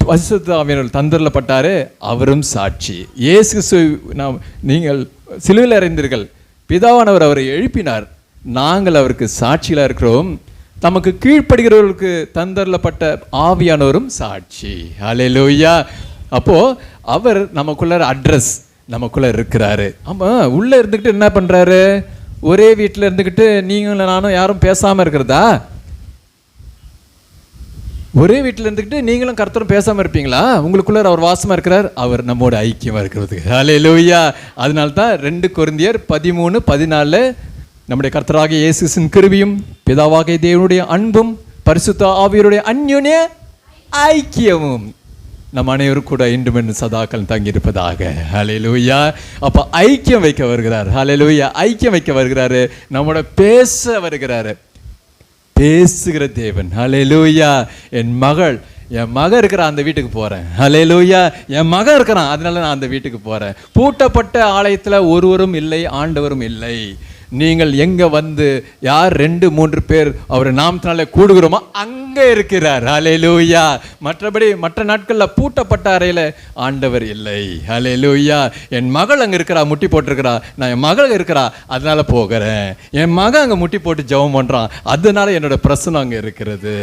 பரிசுத்த ஆவியானவர் தந்தரப்பட்டாரே, அவரும் சாட்சி. இயேசு நீங்கள் சிலுவையில் அறைந்தீர்கள், பிதாவானவர் அவரை எழுப்பினார், நாங்கள் அவருக்கு சாட்சியில இருக்கிறோம். தமக்கு கீழ்ப்படுகிறவர்களுக்கு தந்தரப்பட்ட ஆவியானவரும் சாட்சி. ஹல்லேலூயா. அப்போ அவர் நமக்குள்ள அட்ரஸ், நமக்குள்ள இருக்கிறாரு. ஆமா, உள்ள இருந்துக்கிட்டு என்ன பண்றாரு? ஒரே வீட்டில் இருந்துக்கிட்டு நீங்களும் நானும் யாரும் பேசாம இருக்கிறதா? ஒரே வீட்டில் இருந்துக்கிட்டு நீங்களும் கர்த்தரும் பேசாம இருப்பீங்களா? உங்களுக்குள்ள அவர் வாசமா இருக்கிறார், அவர் நம்மோட ஐக்கியமா இருக்கிறது. ஹல்லேலூயா. அதனால தான் 2 கொரிந்தியர் 13:14 நம்முடைய கர்த்தராகிய இயேசுவின் கிருபையும் பிதாவாகிய தேவனுடைய அன்பும் பரிசுத்த ஆவியருடைய அந்யோன்ய ஐக்கியமும் நம் அனைவரும் கூட இன்றும் சதாக்கள் தங்கியிருப்பதாக. ஹல்லேலூயா. அப்ப ஐக்கியம் வைக்க வருகிறார். ஹல்லேலூயா. ஐக்கியம் வைக்க வருகிறாரு, நம்மோட பேச வருகிறாரு, பேசுகிற தேவன். ஹல்லேலூயா. என் மகன் இருக்கிற அந்த வீட்டுக்கு போறேன். ஹல்லேலூயா. என் மகன் இருக்கிறான், அதனால நான் அந்த வீட்டுக்கு போறேன். பூட்டப்பட்ட ஆலயத்துல ஒருவரும் இல்லை, ஆண்டவரும் இல்லை. நீங்கள் எங்க வந்து யார் 2-3 பேர் அவர் நாமத்தினாலே கூடுகிறோமோ அங்க இருக்கிறார். ஹல்லேலூயா. மற்றபடி மற்ற நாட்கள்ல பூட்டப்பட்ட அறையில ஆண்டவர் இல்லை. ஹல்லேலூயா. என் மகள் அங்க இருக்கிறா, முட்டி போட்டிருக்கிறா, நான் என் மகள் இருக்கிறா அதனால போகிறேன். என் மகன் அங்க முட்டி போட்டு ஜெபம் பண்றான், அதனால என்னோட பிரசனம் அங்க இருக்கிறது.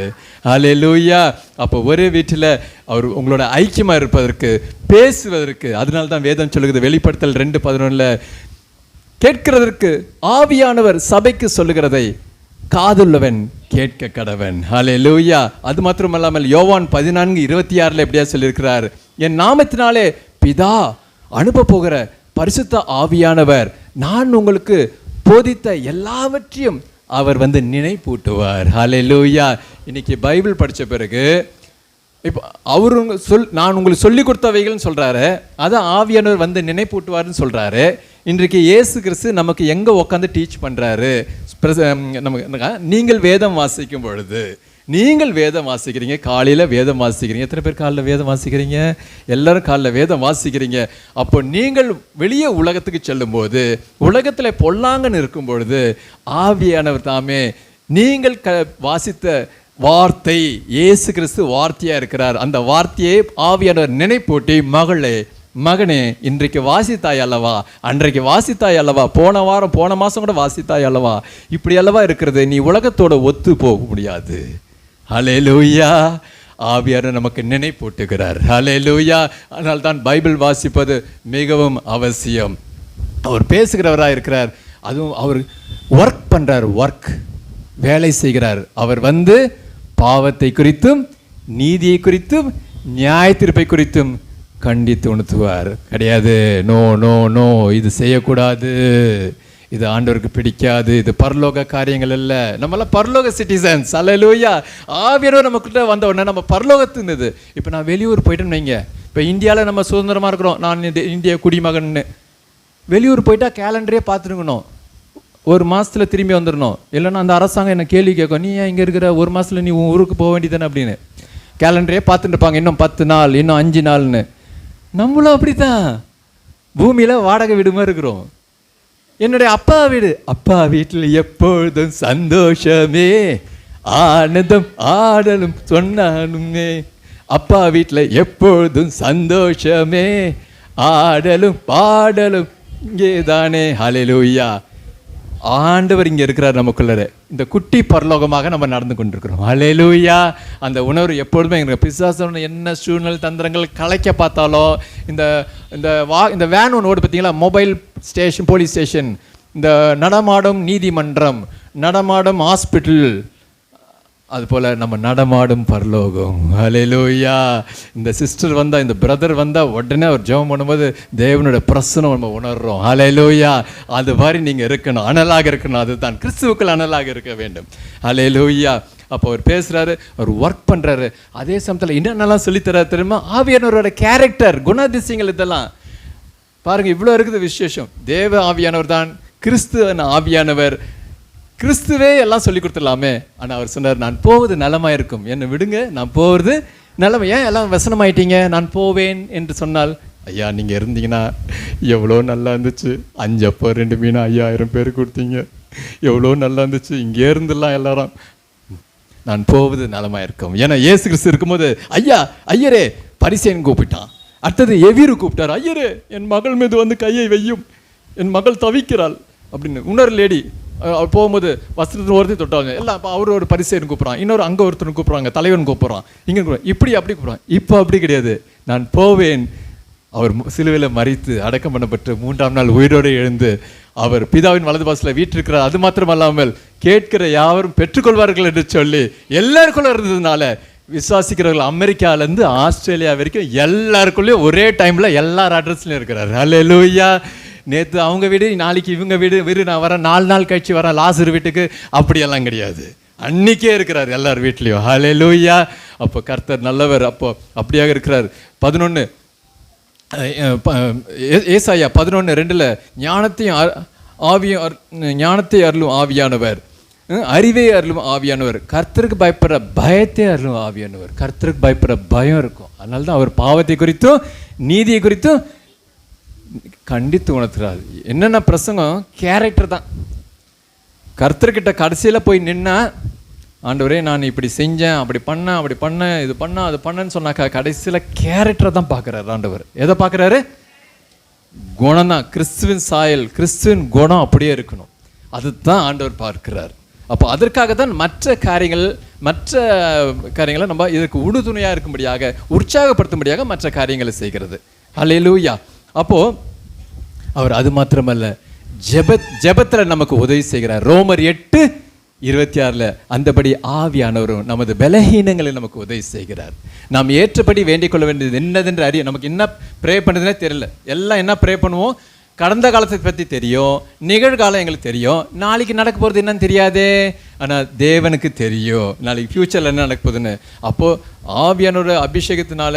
ஹல்லேலூயா. அப்போ ஒரே வீட்டில் அவர் உங்களோட ஐக்கியமா இருப்பதற்கு, பேசுவதற்கு, அதனால தான் வேதம் சொல்லுகிறது வெளிப்படுத்தல் 2:11 கேட்கிறதற்கு ஆவியானவர் சபைக்கு சொல்லுகிறதை காதுள்ளவன் கேட்க கடவன். ஹல்லேலூயா. அது மாத்திரமல்லாமல் யோவான் 14:26 எப்படியா சொல்லியிருக்கிறார், என் நாமத்தினாலே பிதா அனுப்ப போகிற பரிசுத்த ஆவியானவர் நான் உங்களுக்கு போதித்த எல்லாவற்றையும் அவர் வந்து நினைப்பூட்டுவார். ஹல்லேலூயா. இன்னைக்கு பைபிள் படித்த பிறகு இப்போ அவரு நான் உங்களுக்கு சொல்லி கொடுத்தவைகள்னு சொல்றாரு, அதான் ஆவியானவர் வந்து நினைப்பூட்டுவார்னு சொல்றாரு. இன்றைக்கு இயேசு கிறிஸ்து நமக்கு எங்க உட்காந்து டீச் பண்றாரு? நமக்கு நீங்கள் வேதம் வாசிக்கும் பொழுது, நீங்கள் வேதம் வாசிக்கிறீங்க, காலையில் வேதம் வாசிக்கிறீங்க. எத்தனை பேர் காலையில் வேதம் வாசிக்கிறீங்க? எல்லாரும் காலையில் வேதம் வாசிக்கிறீங்க. அப்போ நீங்கள் வெளியே உலகத்துக்கு செல்லும் போது, உலகத்தில் பொல்லாங்கன்னு இருக்கும் பொழுது ஆவியானவர் தாமே நீங்கள் வாசித்த வார்த்தை, இயேசு கிறிஸ்து வார்த்தையா இருக்கிறார், அந்த வார்த்தையை ஆவியானவர் நினைப்பூட்டி, மகனே இன்றைக்கு வாசித்தாய் அல்லவா, அன்றைக்கு வாசித்தாய் அல்லவா, போன வாரம் போன மாதம் கூட வாசித்தாய் அல்லவா, இப்படி அல்லவா இருக்கிறது, நீ உலகத்தோட ஒத்து போக முடியாது. ஹல்லேலூயா. ஆவியானவர் நமக்கு நினைப்பூட்டுகிறார். ஹல்லேலூயா. அதனால தான் பைபிள் வாசிப்பது மிகவும் அவசியம். அவர் பேசுகிறவராக இருக்கிறார், அதுவும் அவர் ஒர்க் பண்றார், வேலை செய்கிறார். அவர் வந்து பாவத்தை குறித்தும் நீதியை குறித்தும் நியாய தீர்ப்பை குறித்தும் கண்டித்து உணர்த்துவார். கிடையாது, நோ நோ நோ, இது செய்யக்கூடாது, இது ஆண்டவருக்கு பிடிக்காது, இது பரலோக காரியங்கள் அல்ல. நம்மளாம் பரலோக சிட்டிசன்ஸ். அல்லேலூயா. ஆவியானவர் நமக்கிட்ட வந்த உடனே நம்ம பரலோகத்துனது. இப்போ நான் வெளியூர் போயிட்டேன்னு வைங்க, இப்போ இந்தியாவில் நம்ம சுதந்திரமாக இருக்கிறோம், நான் இந்திய குடிமகன்னு. வெளியூர் போயிட்டா கேலண்டரே பார்த்துருக்கணும், ஒரு மாதத்தில் திரும்பி வந்துடணும். இல்லைன்னா அந்த அரசாங்கம் என்ன கேள்வி கேட்கும், நீ ஏன் இங்கே இருக்கிற, ஒரு மாதத்தில் நீ உன் ஊருக்கு போக வேண்டியதானே அப்படின்னு. கேலண்டரே பார்த்துட்டு இருப்பாங்க, இன்னும் 10 நாள், இன்னும் 5 நாள்னு. நம்மளும் அப்படி தான் பூமியில் வாடகை வீடு மாதிரி இருக்கிறோம். என்னுடைய அப்பா வீடு, அப்பா வீட்டில் எப்பொழுதும் சந்தோஷமே, ஆனந்தம் ஆடலும் சொன்னாலுமே. அப்பா வீட்டில் எப்பொழுதும் சந்தோஷமே, ஆடலும் பாடலும் இங்கே தானே. ஹல்லேலூயா. ஆண்டவர் இங்கே இருக்கிறார் நமக்குள்ளே. இந்த குட்டி பரலோகமாக நம்ம நடந்து கொண்டிருக்கிறோம். ஹல்லேலூயா. அந்த உணர்வு எப்பொழுதுமே எங்களுக்கு பிசாசு என்ன சூழ்நிலை தந்திரங்கள் கலைக்க பார்த்தாலும், இந்த வேன் ஒன்று ஓடு பார்த்தீங்களா, மொபைல் ஸ்டேஷன், போலீஸ் ஸ்டேஷன், இந்த நடமாடும் நீதிமன்றம், நடமாடும் ஹாஸ்பிட்டல், அதுபோல் நம்ம நடமாடும் பரலோகம். ஹல்லேலூயா. இந்த சிஸ்டர் வந்தால், இந்த பிரதர் வந்தால் உடனே அவர் ஜெபம் பண்ணும்போது தேவனோட பிரசனம் நம்ம உணர்றோம். ஹல்லேலூயா. அது மாதிரி நீங்கள் இருக்கணும், அனலாக இருக்கணும். அதுதான் கிறிஸ்துவுக்குள் அனலாக இருக்க வேண்டும். ஹல்லேலூயா. அப்போ அவர் பேசுகிறாரு, அவர் ஒர்க் பண்ணுறாரு. அதே சமயத்தில் என்னென்னலாம் சொல்லித்தராரு தெரியுமா? ஆவியானவரோட கேரக்டர், குணாதிசயங்கள், இதெல்லாம் பாருங்கள். இவ்வளோ இருக்குது விசேஷம். தேவ ஆவியானவர் தான் கிறிஸ்து ஆவியானவர். கிறிஸ்துவே எல்லாம் சொல்லி கொடுத்துடலாமே. ஆனால் அவர் சொன்னார், நான் போவது நலமாக இருக்கும், என்னை விடுங்க, நான் போவது நலமை. ஏன் எல்லாம் வசனமாயிட்டீங்க, நான் போவேன் என்று சொன்னால், ஐயா நீங்கள் இருந்தீங்கன்னா எவ்வளோ நல்லா இருந்துச்சு, 5 அப்போ 2 மீன் 5000 பேர் கொடுத்தீங்க, எவ்வளோ நல்லா இருந்துச்சு, இங்கே இருந்துடலாம் எல்லாரும். நான் போவது நலமாக இருக்கும். ஏன்னா இயேசு கிறிஸ்து இருக்கும்போது, ஐயா ஐயரே பரிசேயன் கூப்பிட்டான், அடுத்தது எவீரு கூப்பிட்டார், ஐயரே என் மகள் மீது வந்து கையை வையும், என் மகள் தவிக்கிறாள் அப்படின்னு. இன்னொரு லேடி போகும்போது வஸ்திரத்தில் ஒருத்தர் தொட்டாங்க எல்லாம். அப்போ அவர் ஒரு பரிசேயன் கூப்பிட்றான், இன்னொரு அங்கே ஒருத்தர் கூப்பிட்றாங்க, தலைவன் கூப்பிட்றான், இங்கே இப்படி அப்படி கூப்பிட்றான். இப்போ அப்படி கிடையாது, நான் போவேன். அவர் சிலுவையில் மரித்து அடக்கம் பண்ணப்பட்டு 3ஆம் நாள் உயிரோடு எழுந்து அவர் பிதாவின் வலது பாசத்தில் வீற்றிருக்கிறார். அது மாத்திரமல்லாமல் கேட்கிற யாவரும் பெற்றுக்கொள்வார்கள் என்று சொல்லி எல்லாருக்குள்ள இருந்ததுனால விசுவாசிக்கிறவர்கள் அமெரிக்காவிலேருந்து ஆஸ்திரேலியா வரைக்கும் எல்லாருக்குள்ளேயும் ஒரே டைமில் எல்லார் அட்ரஸ்லையும் இருக்கிறார். ஹல்லேலூயா. நேற்று அவங்க வீடு, நாளைக்கு இவங்க வீடு, நான் வரேன் 4 நாள் கழிச்சு வரேன் லாசர் வீட்டுக்கு, அப்படியெல்லாம் கிடையாது. அன்னைக்கே இருக்கிறார் எல்லார் வீட்லேயும். ஹல்லேலூயா. அப்போ கர்த்தர் நல்லவர். அப்போ அப்படியாக இருக்கிறார். 11 ஏசாயா 11:2 ஞானத்தை அருளும் ஆவியானவர், அறிவை அருளும் ஆவியானவர், கர்த்தருக்கு பயப்படுற பயத்தை அருளும் ஆவியானவர். கர்த்தருக்கு பயப்படுற பயம் இருக்கும். அதனால தான் அவர் பாவத்தை குறித்தும் நீதியை குறித்தும் கண்டித்து உணர்த்துறாரு. என்னென்ன பிரசங்கம், கேரக்டர் தான். கர்த்தர்கிட்ட கடைசியில் போய் நின்னா, ஆண்டவரே நான் இப்படி செஞ்சேன், அப்படி பண்ணேன், இது பண்ண அது பண்ணேன்னு சொன்னாக்கா கடைசியில் கேரக்டரை தான் பார்க்குறாரு ஆண்டவர். எதை பார்க்குறாரு? குணம் தான். கிறிஸ்துவின் சாயல், கிறிஸ்துவின் குணம் அப்படியே இருக்கணும். அதுதான் ஆண்டவர் பார்க்கிறார். அப்போ அதற்காக தான் மற்ற காரியங்களை நம்ம இதற்கு உறுதுணையாக இருக்கும்படியாக, உற்சாகப்படுத்தும்படியாக மற்ற காரியங்களை செய்கிறது. ஹல்லேலூயா. அப்போது அவர் அது மாத்திரமல்ல, ஜெபத்தில் நமக்கு உதவி செய்கிறார். ரோமர் 8:26 அந்தபடி ஆவியானவரும் நமது பலஹீனங்களை நமக்கு உதவி செய்கிறார். நாம் ஏற்றபடி வேண்டிக் கொள்ள வேண்டியது என்னதென்று அறிய. நமக்கு என்ன ப்ரே பண்ணுறதுனே தெரியல. எல்லாம் என்ன ப்ரே பண்ணுவோம், கடந்த காலத்தை பற்றி தெரியும், நிகழ்காலம் எங்களுக்கு தெரியும், நாளைக்கு நடக்க போகிறது என்னன்னு தெரியாதே. ஆனால் தேவனுக்கு தெரியும் நாளைக்கு ஃப்யூச்சரில் என்ன நடக்க போகுதுன்னு. அப்போது ஆவியானோட அபிஷேகத்தினால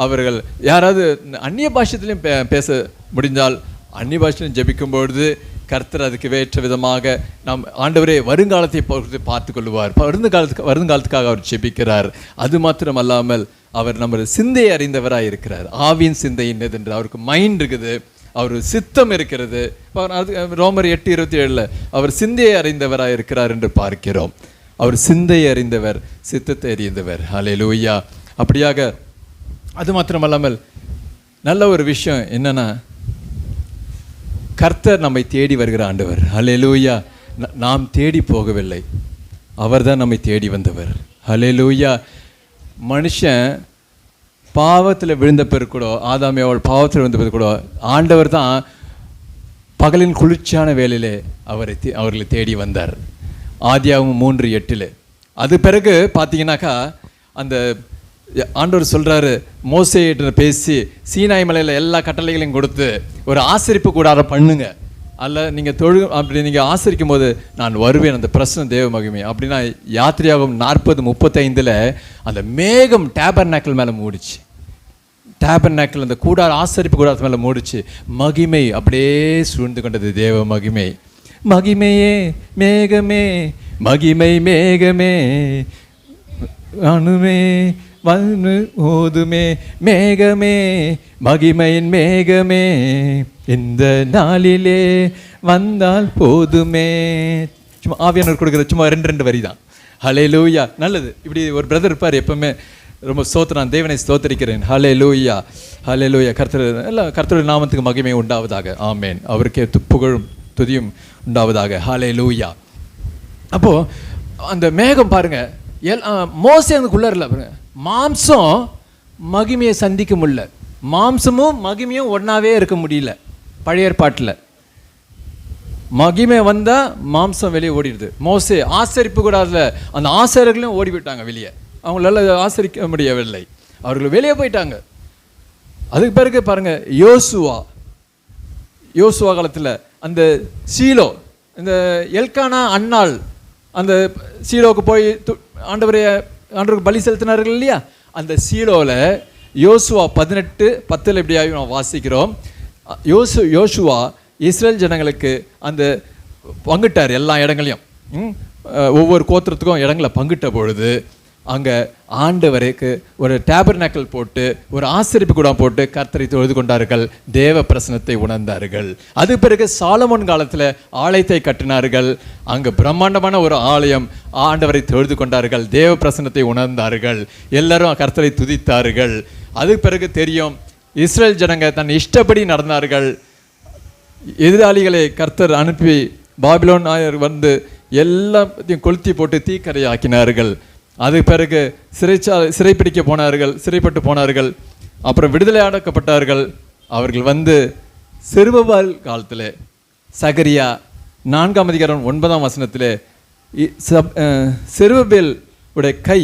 அவர்கள் யாராவது அந்நிய பாஷையிலையும் பேச முடிஞ்சால் அந்நிய பாஷையிலும் ஜெபிக்கும்பொழுது கர்த்தர் அதுக்கு வேற்ற விதமாக நாம் ஆண்டவரே வருங்காலத்தை பார்த்து கொள்வார். வருங்காலத்துக்காக அவர் ஜெபிக்கிறார். அது மாத்திரம் அல்லாமல் அவர் நம்ம சிந்தையை அறிந்தவராக இருக்கிறார். ஆவியின் சிந்தை என்னதென்று அவருக்கு மைண்ட் இருக்குது, அவர் சித்தம் இருக்கிறது. ரோமர் 8:27 அவர் சிந்தையை அறிந்தவராக இருக்கிறார் என்று பார்க்கிறோம். அவர் சிந்தையை அறிந்தவர், சித்தத்தை அறிந்தவர். ஹல்லேலூயா. அப்படியாக அது மாத்திரமல்லாமல் நல்ல ஒரு விஷயம் என்னன்னா, கர்த்தர் நம்மை தேடி வருகிற ஆண்டவர். ஹல்லேலூயா. நாம் தேடி போகவில்லை, அவர் தான் நம்மை தேடி வந்தவர். ஹல்லேலூயா. மனுஷன் பாவத்தில் விழுந்த பிறகு கூட, ஆதாம் ஏவாள் பாவத்தில் விழுந்த பிறகு கூட ஆண்டவர் தான் பகலின் குளிர்ச்சியான வேளையிலே அவர்களை தேடி வந்தார். ஆதியாகமம் 3:8. அது பிறகு பார்த்தீங்கன்னாக்கா அந்த ஆண்டவர் சொல்றாரு, மோசேயிட்ட பேசி சீனாய் மலையில எல்லா கட்டளைகளையும் கொடுத்து ஒரு ஆசரிப்பு கூடாரம் பண்ணுங்க, அல்ல நீங்கள் அப்படி நீங்கள் ஆசரிக்கும் போது நான் வருவேன், அந்த பிரச்சனை தேவ மகிமை அப்படின்னா. யாத்திரையாகும் 40:35 அந்த மேகம் டேபர்நாக்கிள் மேலே மூடிச்சு. டேபர்நாக்கிள் அந்த ஆசரிப்பு கூடாரத்து மேலே மூடிச்சு. மகிமை அப்படியே சூழ்ந்து கொண்டது, தேவ மகிமை. மகிமையே மேகமே, மகிமை மேகமே, அணுமே வந்து ஓதுமே, மேகமே மகிமையின் மேகமே, இந்த நாளிலே வந்தால் போதுமே. சும்மா ஆவியானவர் கொடுக்குற சும்மா 2 வரி தான். ஹல்லேலூயா. நல்லது. இப்படி ஒரு பிரதர் இருப்பார் எப்பவுமே, ரொம்ப ஸ்தோத்திரம், தேவனை ஸ்தோத்தரிக்கிறேன். ஹல்லேலூயா, ஹல்லேலூயா. கர்த்தருடைய நாமத்துக்கு மகிமை உண்டாவதாக. ஆமேன். அவருக்கே புகழும் துதியும் உண்டாவதாக. ஹல்லேலூயா. அப்போ அந்த மேகம் பாருங்க, மோசே அதுக்குள்ளார்ல பாருங்க, மாம்சம் மகிமையை சந்திக்க முடியல. மாம்சமும் மகிமையும் ஒன்றாவே இருக்க முடியல. பழைய ஏற்பாட்டில் மகிமை வந்தால் மாம்சம் வெளியே ஓடிடுது. மோசே ஆசரிப்பு கூடாதுல அந்த ஆசாரியர்களையும் ஓடி போயிட்டாங்க வெளியே. அவங்களால ஆசரிக்க முடியவில்லை, அவர்கள் வெளியே போயிட்டாங்க. அதுக்கு பிறகு பாருங்க, யோசுவா காலத்தில் அந்த சீலோ, இந்த எல்கானா அன்னாள் அந்த சீலோவுக்கு போய் ஆண்டவருக்கு பலி செலுத்தினார்கள் இல்லையா, அந்த சீலோவில் யோசுவா 18:10 இப்படி நாம் வாசிக்கிறோம். யோசுவா இஸ்ரேல் ஜனங்களுக்கு அந்த பங்கிட்டார் எல்லா இடங்களையும். ஒவ்வொரு கோத்திரத்துக்கும் இடங்களை பங்கிட்ட பொழுது அங்கே ஆண்டவருக்கு ஒரு டேபர்நாக்கிள் போட்டு ஒரு ஆசரிப்பு கூட போட்டு கர்த்தரை தொழுது கொண்டார்கள், தேவ பிரசனத்தை உணர்ந்தார்கள். அது பிறகு சாலமோன் காலத்தில் ஆலயத்தை கட்டினார்கள். அங்கே பிரம்மாண்டமான ஒரு ஆலயம், ஆண்டவரை தொழுது கொண்டார்கள், தேவ பிரசனத்தை உணர்ந்தார்கள், எல்லாரும் கர்த்தரை துதித்தார்கள். அதுக்கு பிறகு தெரியும், இஸ்ரேல் ஜனங்க தன் இஷ்டப்படி நடந்தார்கள். எதிராளிகளை கர்த்தர் அனுப்பி பாபிலோன் வந்து எல்லாத்தையும் கொளுத்தி போட்டு தீக்கரை ஆக்கினார்கள். அதுக்கு பிறகு சிறைப்பிடிக்க போனார்கள், சிறைப்பட்டு போனார்கள். அப்புறம் விடுதலை ஆடக்கப்பட்டார்கள். அவர்கள் வந்து செருபபால் காலத்தில் சகரியா 4ஆம் அதிகாரம் 9ஆம் வசனத்தில் செருபபேல் உடைய கை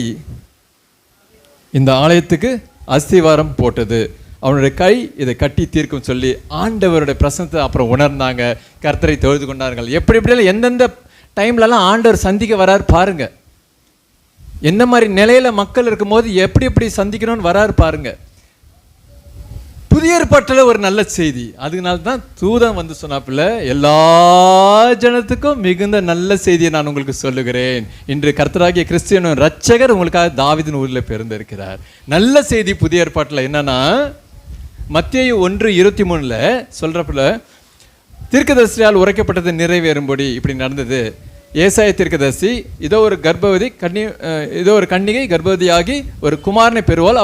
இந்த ஆலயத்துக்கு அஸ்திவாரம் போட்டது, அவனுடைய கை இதை கட்டி தீர்க்கும் சொல்லி ஆண்டவருடைய பிரசனத்தை அப்புறம் உணர்ந்தாங்க, கர்த்தரை தொழுது கொண்டார்கள். எப்படியெல்லாம் எந்தெந்த டைம்லலாம் ஆண்டவர் சந்திக்க வராரு பாருங்க. எந்த மாதிரி நிலையில மக்கள் இருக்கும்போது எப்படி சந்திக்கணும்னு வராரு பாருங்க. புதிய ஏற்பாட்டில் ஒரு நல்ல செய்தி. அதனால தான் தூதன் வந்து சொன்னாப்புல, எல்லா ஜனத்துக்கும் மிகுந்த நல்ல செய்தியை நான் உங்களுக்கு சொல்லுகிறேன். இன்று கர்த்தராகிய கிறிஸ்துவின் இரட்சகர் உங்களுக்காக தாவீதின் ஊரில் பிறந்திருக்கிறார். நல்ல செய்தி புதிய ஏற்பாட்டில் என்னன்னா, மத்தேயு 1:23 சொல்றப்புல, தீர்க்கதரிசியால் உரைக்கப்பட்டது நிறைவேறும்படி இப்படி நடந்தது. ஏசாயா தீர்க்கதரிசி, இதோ ஒரு கன்னிகை கர்ப்பவதியாகி ஒரு குமாரனை பெறுவாள்,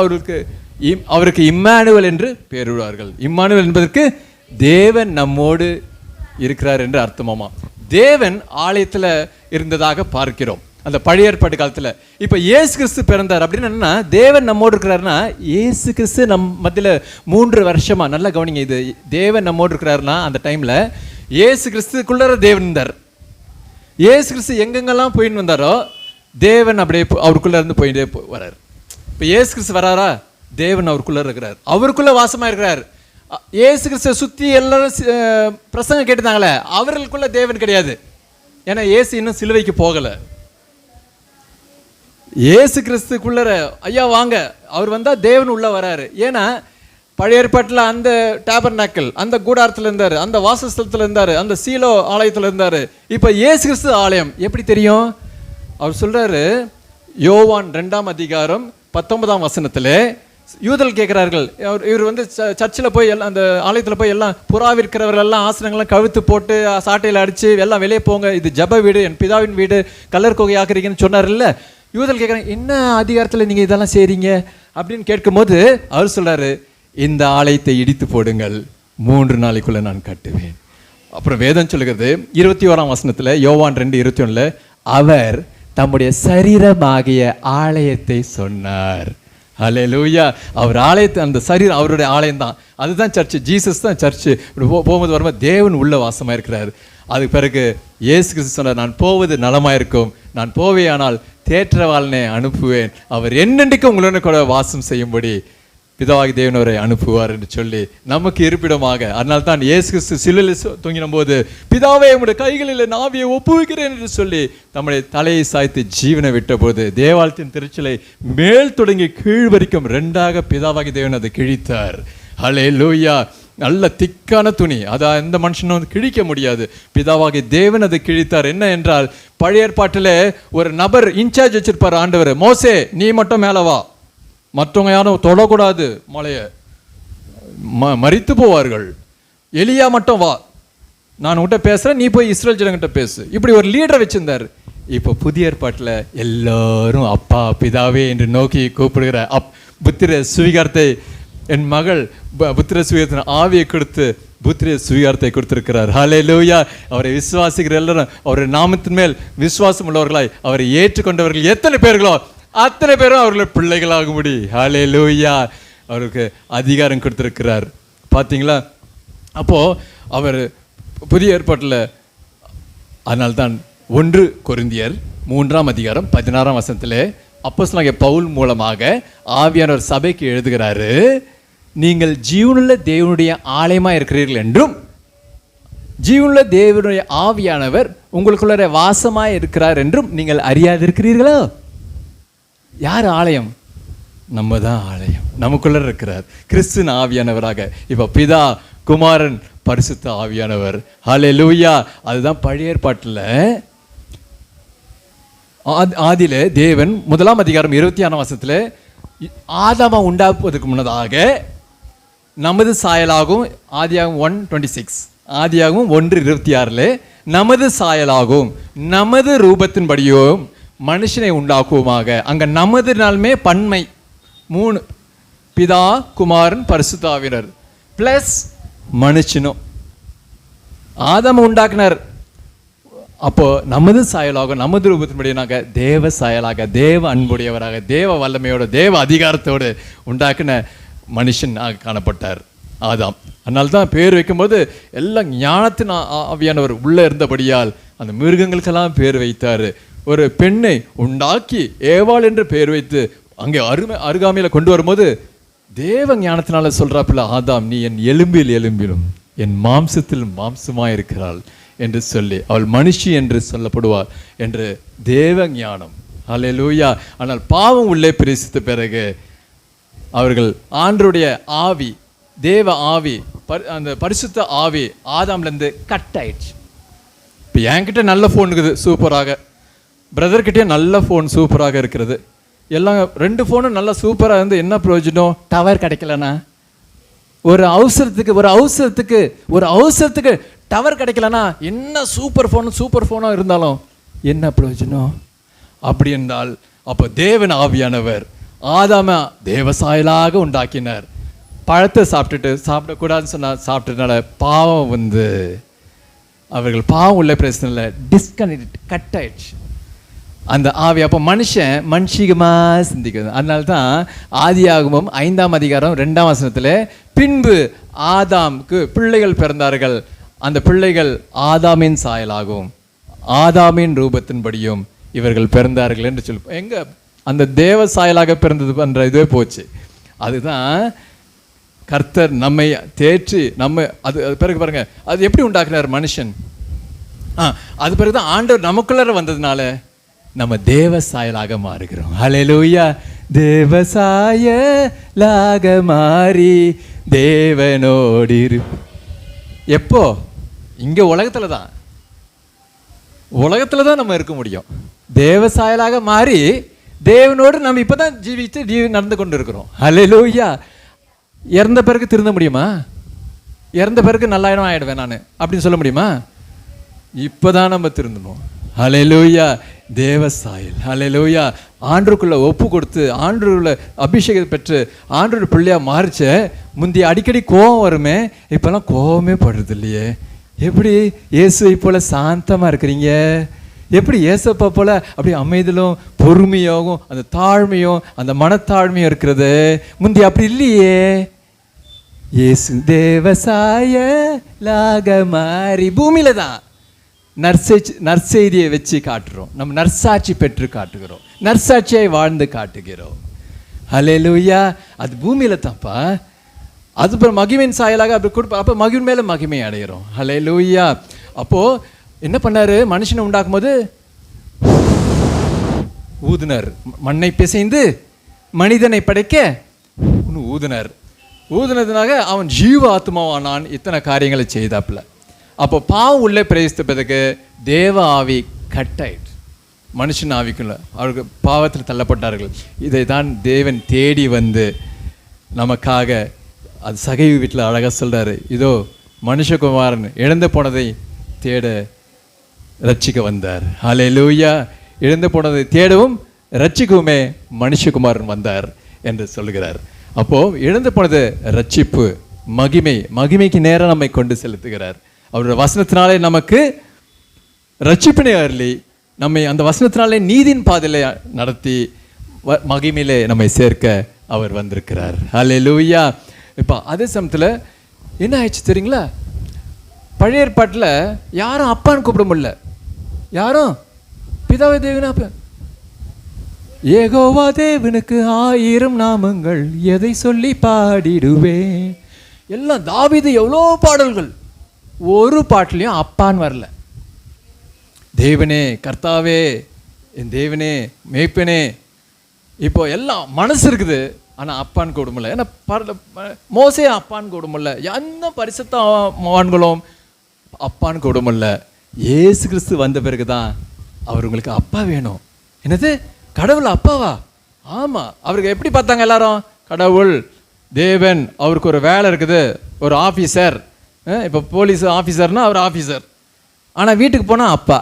அவருக்கு இம்மானுவேல் என்று பெயரிடுவார்கள். இம்மானுவேல் என்பதற்கு தேவன் நம்மோடு இருக்கிறார் என்று அர்த்தமாமா. தேவன் ஆலயத்தில் இருந்ததாக பார்க்கிறோம் அந்த பழைய ஏற்பாடு காலத்தில். இப்போ இயேசு கிறிஸ்து பிறந்தார் அப்படின்னு என்னன்னா, தேவன் நம்மோடு இருக்கிறாருன்னா, இயேசு கிறிஸ்து நம் மத்தியில் 3 வருஷமா, நல்லா கவனிங்க, இது தேவன் நம்மோடு இருக்கிறாருன்னா அந்த டைமில் இயேசு கிறிஸ்துக்குள்ளார தேவன் இருந்தார். இயேசு கிறிஸ்து எங்கெங்கெல்லாம் போயின்னு வந்தாரோ தேவன் அப்படியே அவருக்குள்ளே இருந்து போயிட்டே வர்றார். இப்போ இயேசு கிறிஸ்து வராரா, தேவன் அவருக்குள்ளே இருக்கிறார், அவருக்குள்ளே வாசமாக இருக்கிறார். இயேசு கிறிஸ்துவை சுற்றி எல்லாரும் பிரசங்கம் கேட்டுதாங்களே, அவர்களுக்குள்ள தேவன் கிடையாது. ஏன்னா இயேசு இன்னும் சிலுவைக்கு போகலை. இயேசு கிறிஸ்துக்குள்ள ஐயா வாங்க, அவர் வந்தால் தேவன் உள்ளே வராரு. ஏன்னா பழைய ஏற்பாட்டில் அந்த டேபர்நாக்கிள் அந்த கூடாரத்தில் இருந்தார், அந்த வாசஸ்தலத்தில் இருந்தார், அந்த சீலோ ஆலயத்தில் இருந்தார். இப்போ இயேசு கிறிஸ்து ஆலயம் எப்படி தெரியும்? அவர் சொல்கிறாரு, யோவான் 2ஆம் அதிகாரம் 19ஆம் வசனத்தில் யூதர்கள் கேட்குறார்கள், இவர் வந்து சர்ச்சில் போய் எல்லாம் அந்த ஆலயத்தில் போய் எல்லாம் புறாவிற்கிறவர்கள் எல்லாம் ஆசனங்கள்லாம் கழுத்து போட்டு சாட்டையில் அடித்து எல்லாம் வெளியே போங்க, இது ஜப வீடு, என் பிதாவின் வீடு, கல்லர் கோகை ஆக்குறீங்கன்னு சொன்னார் இல்லை. யூதர்கள் கேட்குறாங்க, என்ன அதிகாரத்தில் நீங்கள் இதெல்லாம் செய்கிறீங்க அப்படின்னு கேட்கும்போது அவர் சொல்கிறாரு, இந்த ஆலயத்தை இடித்து போடுங்கள், 3 நாளைக்குள்ளே நான் கட்டுவேன். அப்புறம் வேதம் சொல்லுகிறது 21ஆம் வசனத்தில், யோவான் 2:21, அவர் தம்முடைய சரீரமாகிய ஆலயத்தை சொன்னார். ஹல்லேலூயா. அவர் ஆலயத்தை, அந்த சரீரம் அவருடைய ஆலயம் தான், அதுதான் சர்ச்சு, ஜீசஸ் தான் சர்ச்சு. வரும்போது தேவன் உள்ள வாசமாக இருக்கிறார். அதுக்கு பிறகு இயேசு கிறிஸ்து சொன்னார், நான் போவது நலமாக இருக்கும், நான் போவேயானால் தேற்றவாளனை அனுப்புவேன், அவர் என்னென்றைக்கு உங்களுடன் கூட வாசம் செய்யும்படி பிதாவாகி தேவனவரை அனுப்புவார் என்று சொல்லி நமக்கு இருப்பிடமாக. அதனால தான் இயேசு கிறிஸ்து சிலுவையில் தொங்கின போது பிதாவே உம்முடைய கைகளில் நாவியை ஒப்புவிக்கிறேன் என்று சொல்லி தம்முடைய தலையை சாய்த்து ஜீவனை விட்ட போது தேவாலயத்தின் திருச்சலை மேல் தொடங்கி கீழ் வரைக்கும் 2ஆக பிதாவாகி தேவன் அதை கிழித்தார். ஹல்லேலூயா. நல்ல திக்கான துணி, அதை எந்த மனுஷனும் வந்து கிழிக்க முடியாது. பிதாவாகி தேவன் அதை கிழித்தார். என்ன என்றால், பழைய ஏற்பாட்டில் ஒரு நபர் இன்சார்ஜ் வச்சிருப்பார் ஆண்டவர். மோசே நீ மட்டும் மேலே வா, மற்றவங்க யாரும் தொடக்கூடாது, மலையை மரித்து போவார்கள். எலியா மட்டும் வா, நான் உன்கிட்ட பேசுகிறேன், நீ போய் இஸ்ரேல் ஜனங்கிட்ட பேசு. இப்படி ஒரு லீடரை வச்சிருந்தார். இப்போ புதிய ஏற்பாட்டில் எல்லாரும் அப்பா பிதாவே என்று நோக்கி கூப்பிடுகிற புத்திர சுவீகாரத்தை, என் மகள் புத்திர சுவீகாரத்தின் ஆவியை கொடுத்து புத்திர சுவீகாரத்தை கொடுத்திருக்கிறார். ஹல்லேலூயா. அவரை விசுவாசிக்கிற எல்லாரும் அவருடைய நாமத்தின் மேல் விசுவாசம் உள்ளவர்களாய் அவரை ஏற்றுக்கொண்டவர்கள் எத்தனை பேர்களோ அத்தனை பேரும் அவர்களை பிள்ளைகளாகும்படி ஹல்லேலூயா அவருக்கு அதிகாரம் கொடுத்திருக்கிறார். பார்த்தீங்களா? அப்போ அவர் புதிய ஏற்பாட்டில், அதனால்தான் 1 கொரிந்தியர் 3ஆம் அதிகாரம் 16ஆம் வசனத்தில் அப்போஸ்தலனாகிய பவுல் மூலமாக ஆவியானவர் சபைக்கு எழுதுகிறாரு, நீங்கள் ஜீவனுள்ள தேவனுடைய ஆலயமாக இருக்கிறீர்கள் என்றும் ஜீவனுள்ள தேவனுடைய ஆவியானவர் உங்களுக்குள்ள வாசமாய் இருக்கிறார் என்றும் நீங்கள் அறியாதிருக்கிறீர்களோ? யார் ஆலயம்? நம்ம தான் ஆலயம். நமக்குள்ள இருக்கிறார் கிறிஸ்துவின் ஆவியானவராக. இப்போ பிதா, குமாரன், பரிசுத்த ஆவியானவர். ஹல்லேலூயா. அதுதான் பழைய ஏற்பாட்டில் ஆதியில தேவன் 1ஆம் அதிகாரம் 26ஆம் வசனத்தில் ஆதாமை உண்டாக்குவதற்கு முன்னதாக நமது சாயலாகும், ஆதியாகமம் 1:26, ஆதியாகமம் 1:26 நமது சாயலாகும் நமது ரூபத்தின்படியும் மனுஷனை உண்டாக்குவோமாக. அங்க நமதுனாலுமே பன்மை 3, பிதா, குமாரன், பரிசுத்த ஆவியானவர் பிளஸ் மனுஷனும். ஆதாமை உண்டாக்குனார். அப்போ நமது சாயலாக நமது ரூபத்தின்படியாக தேவ சாயலாக தேவ அன்புடையவராக தேவ வல்லமையோட தேவ அதிகாரத்தோடு உண்டாக்குன மனுஷனாக காணப்பட்டார் ஆதாம். அதனால்தான் பேர் வைக்கும்போது எல்லாம் ஞானத்தின் ஆவியானவர் உள்ளே இருந்தபடியால் அந்த மிருகங்களுக்கெல்லாம் பேர் வைத்தார். ஒரு பெண்ணை உண்டாக்கி ஏவாள் என்று பெயர் வைத்து அங்கே அருகாமையில் கொண்டு வரும்போது தேவ ஞானத்தினால சொல்றாப்புல, ஆதாம் நீ என் எலும்பில் எலும்பிலும் என் மாம்சத்தில் மாம்சமாய் இருக்கிறாள் என்று சொல்லி அவள் மனுஷி என்று சொல்லப்படுவார் என்று தேவ ஞானம். ஹல்லேலூயா. ஆனால் பாவம் உள்ளே பிரவேசித்த பிறகு அவர்கள் ஆண்டவருடைய ஆவி, தேவ ஆவி, அந்த பரிசுத்த ஆவி ஆதாம்லேருந்து கட் ஆயிடுச்சு. இப்போ என்கிட்ட நல்ல ஃபோன் இருக்குது சூப்பராக, பிரதர்கிட்டே நல்ல ஃபோன் சூப்பராக இருக்கிறது, எல்லாம் 2 ஃபோனும் நல்லா சூப்பராக இருந்து என்ன பிரயோஜனம்? டவர் கிடைக்கலனா, ஒரு அவசரத்துக்கு டவர் கிடைக்கலனா என்ன சூப்பர் ஃபோனாக இருந்தாலும் என்ன பிரயோஜனம்? அப்படி என்றால் அப்போ தேவன் ஆவியானவர் ஆதாம தேவசாயலாக உண்டாக்கினார். பழத்தை சாப்பிடக்கூடாதுன்னு சொன்னால் சாப்பிட்டதுனால பாவம் வந்து அவர்கள் பாவம் உள்ள பிரச்சனை டிஸ்கனெக்ட் கட் ஆயிடுச்சு அந்த ஆவி. அப்போ மனுஷிகமாக சிந்திக்கிறது. அதனால தான் ஆதியாகமம் 5ஆம் அதிகாரம் 2ஆம் வசனத்தில் பின்பு ஆதாமுக்கு பிள்ளைகள் பிறந்தார்கள், அந்த பிள்ளைகள் ஆதாமின் சாயலாகும் ஆதாமின் ரூபத்தின்படியும் இவர்கள் பிறந்தார்கள் என்று சொல்லி எங்க அந்த தேவ சாயலாக பிறந்தது பண்ற இதுவே போச்சு. அதுதான் கர்த்தர் நம்மை தேற்றி நம்ம அது பிறகு பாருங்க அது எப்படி உண்டாக்குறார் மனுஷன். அது பிறகுதான் ஆண்டவர் நமக்குள்ள வந்ததுனால நம்ம தேவ சாயலாக மாறுகிறோம். ஹல்லேலூயா. தேவ சாயலாக மாறி தேவனோடு எப்போ? இங்க உலகத்துல தான் நம்ம இருக்க முடியும். தேவ சாயலாக மாறி தேவனோடு நம்ம இப்பதான் நடந்து கொண்டு இருக்கிறோம். ஹல்லேலூயா. இறந்த பிறகு திருந்த முடியுமா? இறந்த பிறகு நல்லாயிடம் ஆயிடுவேன் நான் அப்படின்னு சொல்ல முடியுமா? இப்பதான் நம்ம திருந்தணும். ஹல்லேலூயா. தேவ சாயல். ஹல்லேலூயா. ஆண்டவருக்குள்ள ஒப்பு கொடுத்து ஆண்டவருக்குள்ள அபிஷேகத்தை பெற்று ஆண்டவர் பிள்ளையா மாறிச்ச முந்தைய அடிக்கடி கோபம் வருமே, இப்பெல்லாம் கோபமே படுறது இல்லையே. எப்படி இயேசுவை போல சாந்தமா இருக்கிறீங்க? எப்படி ஏசப்பா போல அப்படி அமைதியிலும் பொறுமையாகவும் அந்த தாழ்மையும் அந்த மனத்தாழ்மையும் இருக்கிறது? முந்தைய அப்படி இல்லையே. இயேசு தேவசாயலாக மாறி பூமியில தான் நற்செய்தியை வச்சு காட்டுறோம். நம்ம நற்சாட்சி பெற்று காட்டுகிறோம், நற்சாட்சியை வாழ்ந்து காட்டுகிறோம். ஹல்லேலூயா. அது பூமியில தான்ப்பா. அது அப்புறம் மகிமையின் சாயலாக அப்படி கொடுப்ப, அப்போ மகிழ்வு மேலே மகிமை அடைகிறோம். ஹல்லேலூயா. அப்போது என்ன பண்ணாரு? மனுஷனை உண்டாக்கும் போது ஊதுனர், மண்ணை பிசைந்து மனிதனை படைக்க ஊதுனர். ஊதுனதுனாக அவன் ஜீவ ஆத்மாவானான். இத்தனை காரியங்களை செய்தாப்புல. அப்போ பாவம் உள்ளே பிரவேசித்ததுக்கு தேவ ஆவி கட் ஆயிட்டு, மனுஷன் ஆவிக்குள்ள அவர்கள் பாவத்தில் தள்ளப்பட்டார்கள். இதை தான் தேவன் தேடி வந்து நமக்காக, அது சகைவு வீட்டில் அழகாக சொல்கிறாரு, இதோ மனுஷகுமாரன் இழந்து போனதை தேட ரட்சிக்க வந்தார். ஹல்லேலூயா. இழந்து போனதை தேடவும் ரட்சிக்கவுமே மனுஷகுமாரன் வந்தார் என்று சொல்லுகிறார். அப்போது இழந்து போனது ரட்சிப்பு, மகிமைக்கு நேரம் நம்மை கொண்டு செலுத்துகிறார். அவருடைய வசனத்தினாலே நமக்கு ரட்சிப்பினை அருளி நம்மை அந்த வசனத்தினாலே நீதியின் பாதையிலே நடத்தி மகிமையிலே நம்மை சேர்க்க அவர் வந்திருக்கிறார். ஹல்லேலூயா. இப்போ அதே சமயத்தில் என்ன ஆயிடுச்சு தெரியுங்களா? பழைய ஏற்பாட்டில் யாரும் அப்பான்னு கூப்பிட முடியல. யாரும் பிதாவே தேவனா, யெகோவா தேவனுக்கு 1000 நாமங்கள், எதை சொல்லி பாடிடுவேன். எல்லாம் தாவீது எவ்வளோ பாடல்கள், ஒரு பாட்டிலையும் அப்பான்னு வரல. தேவனே, கர்த்தாவே, என் தேவனே, மேய்ப்பனே. இப்போ எல்லாம் மனசு இருக்குது, ஆனால் அப்பான்னு கூட முடியல. ஏன்னா மோசே அப்பான்னு கூட முடியல, என்ன பரிசுத்தவான்களும் அப்பான்னு கூட முடியல. இயேசு கிறிஸ்து வந்த பிறகு தான் அவர் உங்களுக்கு அப்பா வேணும். என்னது, கடவுள் அப்பாவா? ஆமாம். அவருக்கு எப்படி பார்த்தாங்க எல்லாரும்? கடவுள் தேவன், அவருக்கு ஒரு வேலை இருக்குது, ஒரு ஆஃபீஸர். இப்போ போலீஸ் ஆஃபீஸர்னா அவர் ஆஃபீஸர், ஆனால் வீட்டுக்கு போனால் அப்பா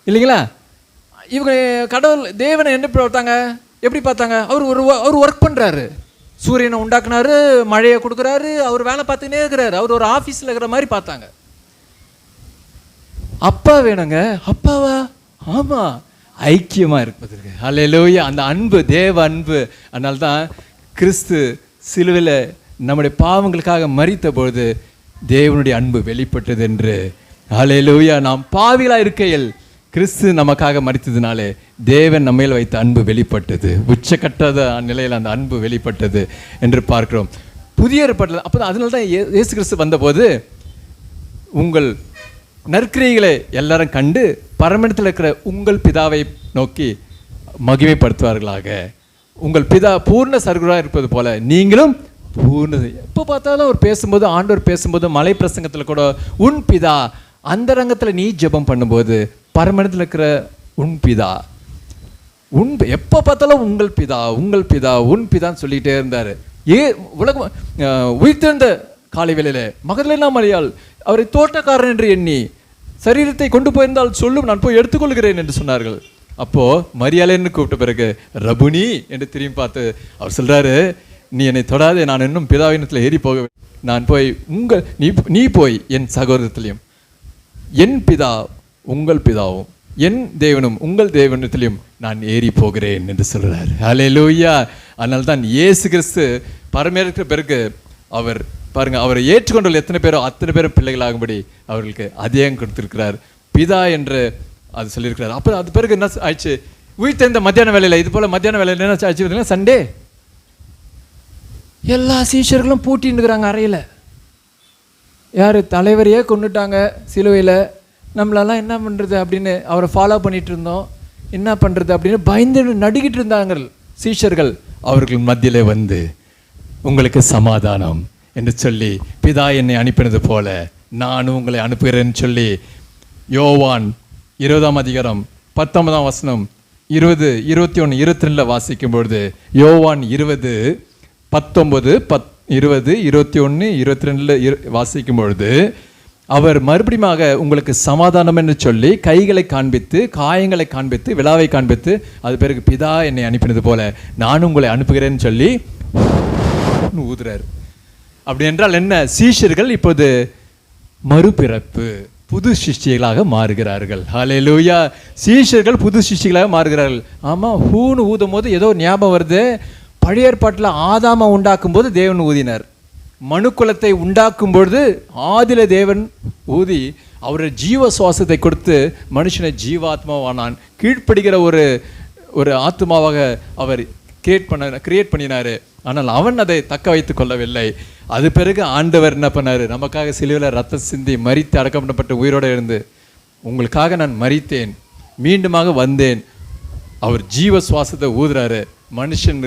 இல்லைங்களா? இவங்க கடவுள் தேவனை என்ன பார்த்தாங்க, எப்படி பார்த்தாங்க? அவர் ஒர்க் பண்ணுறாரு, சூரியனை உண்டாக்குனாரு, மழையை கொடுக்குறாரு, அவர் வேலை பார்த்துக்கினே இருக்கிறாரு, அவர் ஒரு ஆஃபீஸில் இருக்கிற மாதிரி பார்த்தாங்க. அப்பா வேணுங்க. அப்பாவா? ஆமாம், ஐக்கியமாக இருப்பதற்கு. ஹல்லேலூயா. அந்த அன்பு, தேவ அன்பு. அதனால தான் கிறிஸ்து சிலுவையில் நம்முடைய பாவங்களுக்காக மரித்த பொழுது தேவனுடைய அன்பு வெளிப்பட்டது என்று. ஹல்லேலூயா. நாம் பாவிகளாக இருக்கையில் கிறிஸ்து நமக்காக மரித்ததுனாலே தேவன் நம்மையில் வைத்த அன்பு வெளிப்பட்டது, உச்சக்கட்டாத நிலையில் அந்த அன்பு வெளிப்பட்டது என்று பார்க்கிறோம். புதிய ஏற்பாட்டில் அப்போ அதனால தான் இயேசு கிறிஸ்து வந்தபோது உங்கள் நற்கிரியைகளை எல்லாரும் கண்டு பரமண்டலத்தில் இருக்கிற உங்கள் பிதாவை நோக்கி மகிமைப்படுத்துவார்களாக. உங்கள் பிதா பூர்ண சர்க்குராக இருப்பது போல நீங்களும் பூர்ண. எப்போ பார்த்தாலும் அவர் பேசும்போது, ஆண்டவர் பேசும்போது, மலை பிரசங்கத்தில் கூட உன் பிதா, அந்த ரங்கத்தில் நீ ஜெபம் பண்ணும்போது பரமண்டலத்தில் இருக்கிற உன் பிதா, எப்போ பார்த்தாலும் உங்கள் பிதா, உங்கள் பிதா, உன் பிதான்னு சொல்லிகிட்டே இருந்தார். உலகம் உயிர்த்தெழுந்த காலை வேளையிலே மகதலேனா மரியாள் அவரை தோட்டக்காரன் என்று எண்ணி சரீரத்தை கொண்டு போயிருந்தால் சொல்லும், நான் போய் எடுத்துக்கொள்கிறேன் என்று சொன்னார்கள். அப்போது மரியாளேன்னு கூப்பிட்ட பிறகு ரபுனி என்று திரும்பி பார்த்து அவர் சொல்கிறாரு, நீ என்னை தொடாதே, நான் இன்னும் பிதாவினத்தில் ஏறி போக, நான் போய் நீ போய் என் சகோதரத்திலையும், என் பிதா உங்கள் பிதாவும், என் தேவனும் உங்கள் தேவனத்திலையும் நான் ஏறி போகிறேன் என்று சொல்கிறார். ஹல்லேலூயா. அதனால தான் இயேசு கிறிஸ்து பரமேற்ற பிறகு அவர் பாருங்க, அவரை ஏற்றுக்கொண்டுள்ள எத்தனை பேரோ அத்தனை பேரும் பிள்ளைகளாகும்படி அவர்களுக்கு அதிகம் கொடுத்திருக்கிறார். பிதா என்று அது சொல்லியிருக்கிறார். அப்புறம் அது பிறகு என்ன ஆயிடுச்சு? உயிர்த்தெழுந்த மத்தியான வேலையில், இது போல் மத்தியான வேலையில் என்ன ஆச்சு பார்த்தீங்கன்னா, சண்டே எல்லா சீஷர்களும் பூட்டின்னு இருக்கிறாங்க அறையில். யார்? தலைவரையே கொண்டுட்டாங்க சிலுவையில். நம்மளெல்லாம் என்ன பண்ணுறது அப்படின்னு அவரை ஃபாலோ பண்ணிகிட்டு இருந்தோம், என்ன பண்ணுறது அப்படின்னு பயந்து நடுக்கிட்டு இருந்தாங்க சீஷர்கள். அவர்கள் மத்தியில் வந்து உங்களுக்கு சமாதானம் என்று சொல்லி, பிதா என்னை அனுப்பினது போல நானும் உங்களை அனுப்புகிறேன்னு சொல்லி யோவான் 20ஆம் அதிகாரம் 19ஆம் வசனம் 20, 21, 22 வாசிக்கும் பொழுது, யோவான் 20, 19, 20, 21, 22 வாசிக்கும் பொழுது அவர் மறுபடியும் உங்களுக்கு சமாதானம் என்று சொல்லி கைகளை காண்பித்து, காயங்களை காண்பித்து, விழாவை காண்பித்து, அது பிறகு பிதா என்னை அனுப்பினது போல நானும் உங்களை அனுப்புகிறேன்னு சொல்லி ஊதுறாரு. அப்படி என்றால் என்ன? சீஷர்கள் இப்போது மறுபிறப்பு, புது சிஷ்டிகளாக மாறுகிறார்கள். ஹல்லேலூயா. சீஷர்கள் புது சிஷ்டிகளாக மாறுகிறார்கள். ஆமாம், ஹூன்னு ஊதும் போது ஏதோ ஞாபகம் வருது. பழைய ஏற்பாட்டில் ஆதாமை உண்டாக்கும் போது தேவன் ஊதினார். மனுக்குலத்தை உண்டாக்கும் பொழுது ஆதில தேவன் ஊதி அவருடைய ஜீவ சுவாசத்தை கொடுத்து மனுஷனை ஜீவாத்மாவானான். கீழ்ப்படுகிற ஒரு ஆத்மாவாக அவர் கிரியேட் பண்ணினார். ஆனால் அவன் அதை தக்க வைத்து கொள்ளவில்லை. அது பிறகு ஆண்டவர் என்ன பண்ணார்? நமக்காக சிலுவையில் ரத்தம் சிந்தி மரித்து அடக்கம் பண்ணப்பட்ட உயிரோடு இருந்து, உங்களுக்காக நான் மரித்தேன், மீண்டுமாக வந்தேன். அவர் ஜீவ சுவாசத்தை ஊதுறாரு. மனுஷன்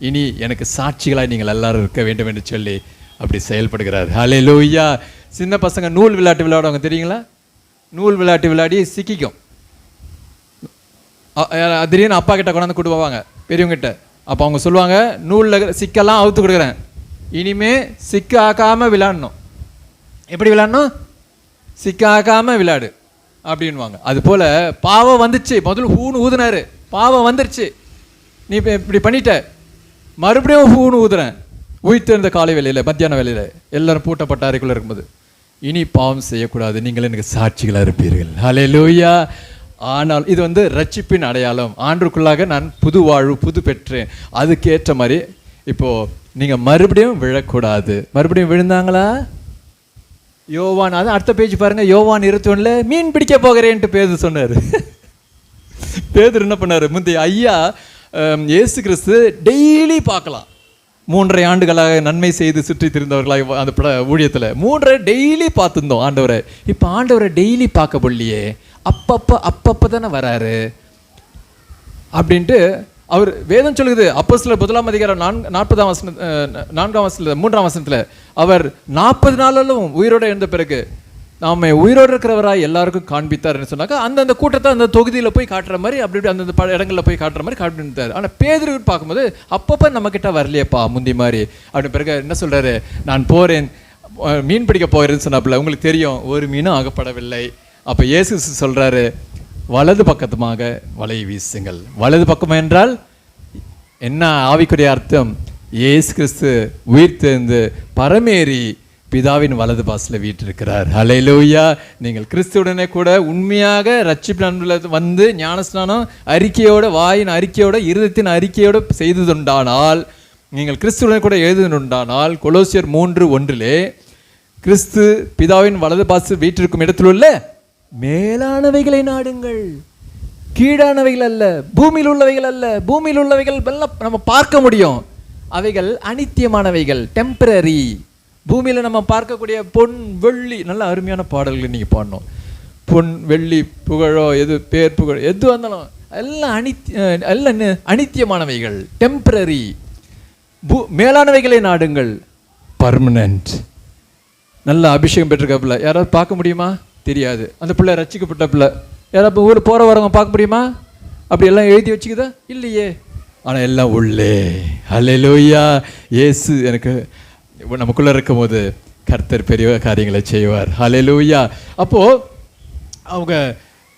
இனி எனக்கு சாட்சிகளாய் நீங்கள் எல்லாரும் இருக்க வேண்டும் என்று சொல்லி அப்படி செயல்படுகிறார். ஹல்லேலூயா. சின்ன பசங்க நூல் விளையாட்டு விளையாடுவாங்க தெரியுங்களா? நூல் விளையாட்டு விளையாடி சிக்கிக்கும். திடீர்னு அப்பா கிட்ட கொண்டாந்து கூட்டு போவாங்க பெரியவங்கிட்ட. அப்போ அவங்க சொல்லுவாங்க, நூலில் சிக்கெல்லாம் அவுத்து கொடுக்குறேன், இனிமே சிக்க ஆக்காமல் விளையாடணும். எப்படி விளையாடணும்? சிக்க ஆக்காமல் விளையாடு அப்படின்வாங்க. அதுபோல் பாவம் வந்துச்சு, முதல்ல ஹூன்னு ஊதுனாரு, பாவம் வந்துருச்சு, நீ இப்போ இப்படி பண்ணிட்ட, மறுபடியும் ஹூன்னு ஊதுறேன். உயிர்த்தெழுந்த காலை வேலையில் மத்தியான வேலையில் எல்லாரும் பூட்டப்பட்ட அறைக்குள்ளே இருக்கும்போது, இனி பாவம் செய்யக்கூடாது, நீங்கள் எனக்கு சாட்சிகளாக இருப்பீர்கள். ஹல்லேலூயா. ஆனால் இது ரட்சிப்பின் அடையாளம். ஆண்டுக்குள்ளாக நான் புது வாழ்வு புது பெற்றேன். அதுக்கேற்ற மாதிரி இப்போது நீங்கள் மறுபடியும் விழக்கூடாது. மறுபடியும் விழுந்தாங்களா? யோவான், அது அடுத்த பேஜ் பாருங்கள். யோவான் 21 மீன் பிடிக்க போகிறேன்ட்டு பேதுரு சொன்னார். பேதுரு என்ன பண்ணார்? முந்தைய ஐயா இயேசு கிறிஸ்து டெய்லி பார்க்கலாம். 3.5 ஆண்டுகளாக நன்மை செய்து சுற்றி திரிந்தவர்களாக அந்த ஊழியத்தில் 3 டெய்லி பார்த்துருந்தோம் ஆண்டவரை. இப்போ ஆண்டவரை டெய்லி பார்க்க முடியலையே, அப்பப்போ தானே வராரு அப்படின்ட்டு அவர் வேதம் சொல்லுது. அப்போஸ்தலர் 1ஆம் அதிகாரம் 4ஆம் வசனத்தில் 3ஆம் வசனத்தில் அவர் 40 நாளிலும் உயிரோடு எழுந்த பிறகு நாம உயிரோடு இருக்கிறவராய் எல்லாருக்கும் காண்பித்தார்னு சொன்னாக்கா, அந்தந்த கூட்டத்தை அந்த தொகுதியில் போய் காட்டுற மாதிரி அப்படி அந்தந்த இடங்களில் போய் காட்டுற மாதிரி காண்பித்தார். ஆனால் பேதுரு பார்க்கும்போது அப்பப்போ நம்மக்கிட்ட வரலையேப்பா முந்தி மாதிரி அப்படின்னு. பிறகு என்ன சொல்கிறாரு? நான் போகிறேன், மீன் பிடிக்க போகிறேன்னு சொன்னாப்புல. உங்களுக்கு தெரியும், ஒரு மீனும் ஆகப்படவில்லை. அப்போ இயேசு சொல்கிறாரு, வலது பக்கத்துமாக வலையை வீசுங்கள். வலது பக்கம் என்றால் என்ன ஆவிக்குரிய அர்த்தம்? இயேசு கிறிஸ்து உயிர்த்தெழுந்து பரமேறி பிதாவின் வலது பாசில் வீற்றிருக்கிறார். ஹல்லேலூயா. நீங்கள் கிறிஸ்துவுடனே கூட உண்மையாக ரட்சிப்பு ஞானஸ்நானம் அறிக்கையோட, வாயின் அறிக்கையோட, இருதயத்தின் அறிக்கையோட செய்ததுண்டானால், நீங்கள் கிறிஸ்துவுடனே கூட எழுதுனுண்டானால், கொலோசியர் 3:1 கிறிஸ்து பிதாவின் வலது பாசு வீற்றிருக்கும் இடத்தில் உள்ள மேலானவைகளை நாடுங்கள், கீழானவைகள் அல்ல, பூமியில் உள்ளவைகள் அல்ல. பூமியில் உள்ளவைகள் எல்லாம் நம்ம பார்க்க முடியும், அவைகள் அனித்தியமானவைகள், டெம்பரரி. பூமியில் நம்ம பார்க்கக்கூடிய பொன் வெள்ளி, நல்ல அருமையான பாடல்கள் நீங்கள் பாடணும். பொன் வெள்ளி புகழோ எது பேர் புகழ் எது வந்தாலும் எல்லாம் அனித்தியமானவைகள், டெம்பரரி. மேலானவைகளை நாடுங்கள், பர்மனன்ட். நல்ல அபிஷேகம் பெற்றிருக்க யாராவது பார்க்க முடியுமா? தெரியாது. அந்த பிள்ளை ரட்சிக்கப்பட்ட பிள்ளை யாராவது ஊர் போகிற வரவங்க பார்க்க முடியுமா? அப்படி எல்லாம் எழுதி வச்சுக்குதா? இல்லையே. ஆனால் எல்லாம் உள்ளே. ஹல்லேலூயா. இயேசு எனக்கு நமக்குள்ளே இருக்கும் போது கர்த்தர் பெரிய காரியங்களை செய்வார். ஹல்லேலூயா. அப்போது அவங்க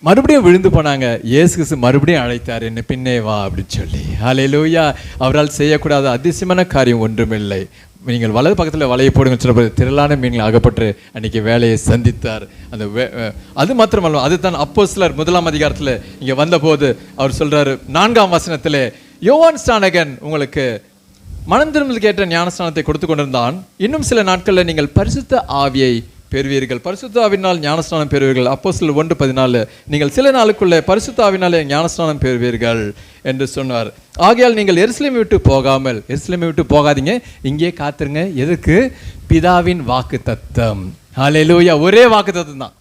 மறுபடியும் விழுந்து போனாங்க. இயேசு கிறிஸ்து மறுபடியும் அழைத்தார், என்ன பின்னே வா அப்படின்னு சொல்லி. ஹல்லேலூயா. அவரால் செய்யக்கூடாத அதிசயமான காரியம் ஒன்றுமில்லை. நீங்கள் வலது பக்கத்தில் வலையை போடுங்க சொல்ல திரளான மீன்கள் அகப்பட்டு அன்றைக்கி வேலையை சந்தித்தார். அந்த அது மாத்திரமல்ல, அதுதான் அப்போஸ்தலர் 1ஆம் அதிகாரத்தில் இங்கே வந்தபோது அவர் சொல்கிறாரு 4ஆம் வசனத்தில், யோவான் ஸ்நானகன் உங்களுக்கு மனம் திரும்பலுக்கு ஏற்ற ஞானஸ்நானத்தை கொடுத்து கொண்டிருந்தான், இன்னும் சில நாட்களில் நீங்கள் பரிசுத்த ஆவியை பெறுவீர்கள், பரிசுத்த ஆவினால் ஞானஸ்நானம் பெறுவீர்கள். அப்போஸ்தலர் 1:14 நீங்கள் சில நாளுக்குள்ளே பரிசுத்த ஆவினாலே ஞானஸ்நானம் பெறுவீர்கள் என்று சொன்னார். ஆகையால் நீங்கள் எருசலேமை விட்டு போகாமல், எருசலேமை விட்டு போகாதீங்க, இங்கே காத்துருங்க. எதுக்கு? பிதாவின் வாக்கு தத்தம். ஹல்லேலூயா. ஒரே வாக்கு தத்தம் தான்,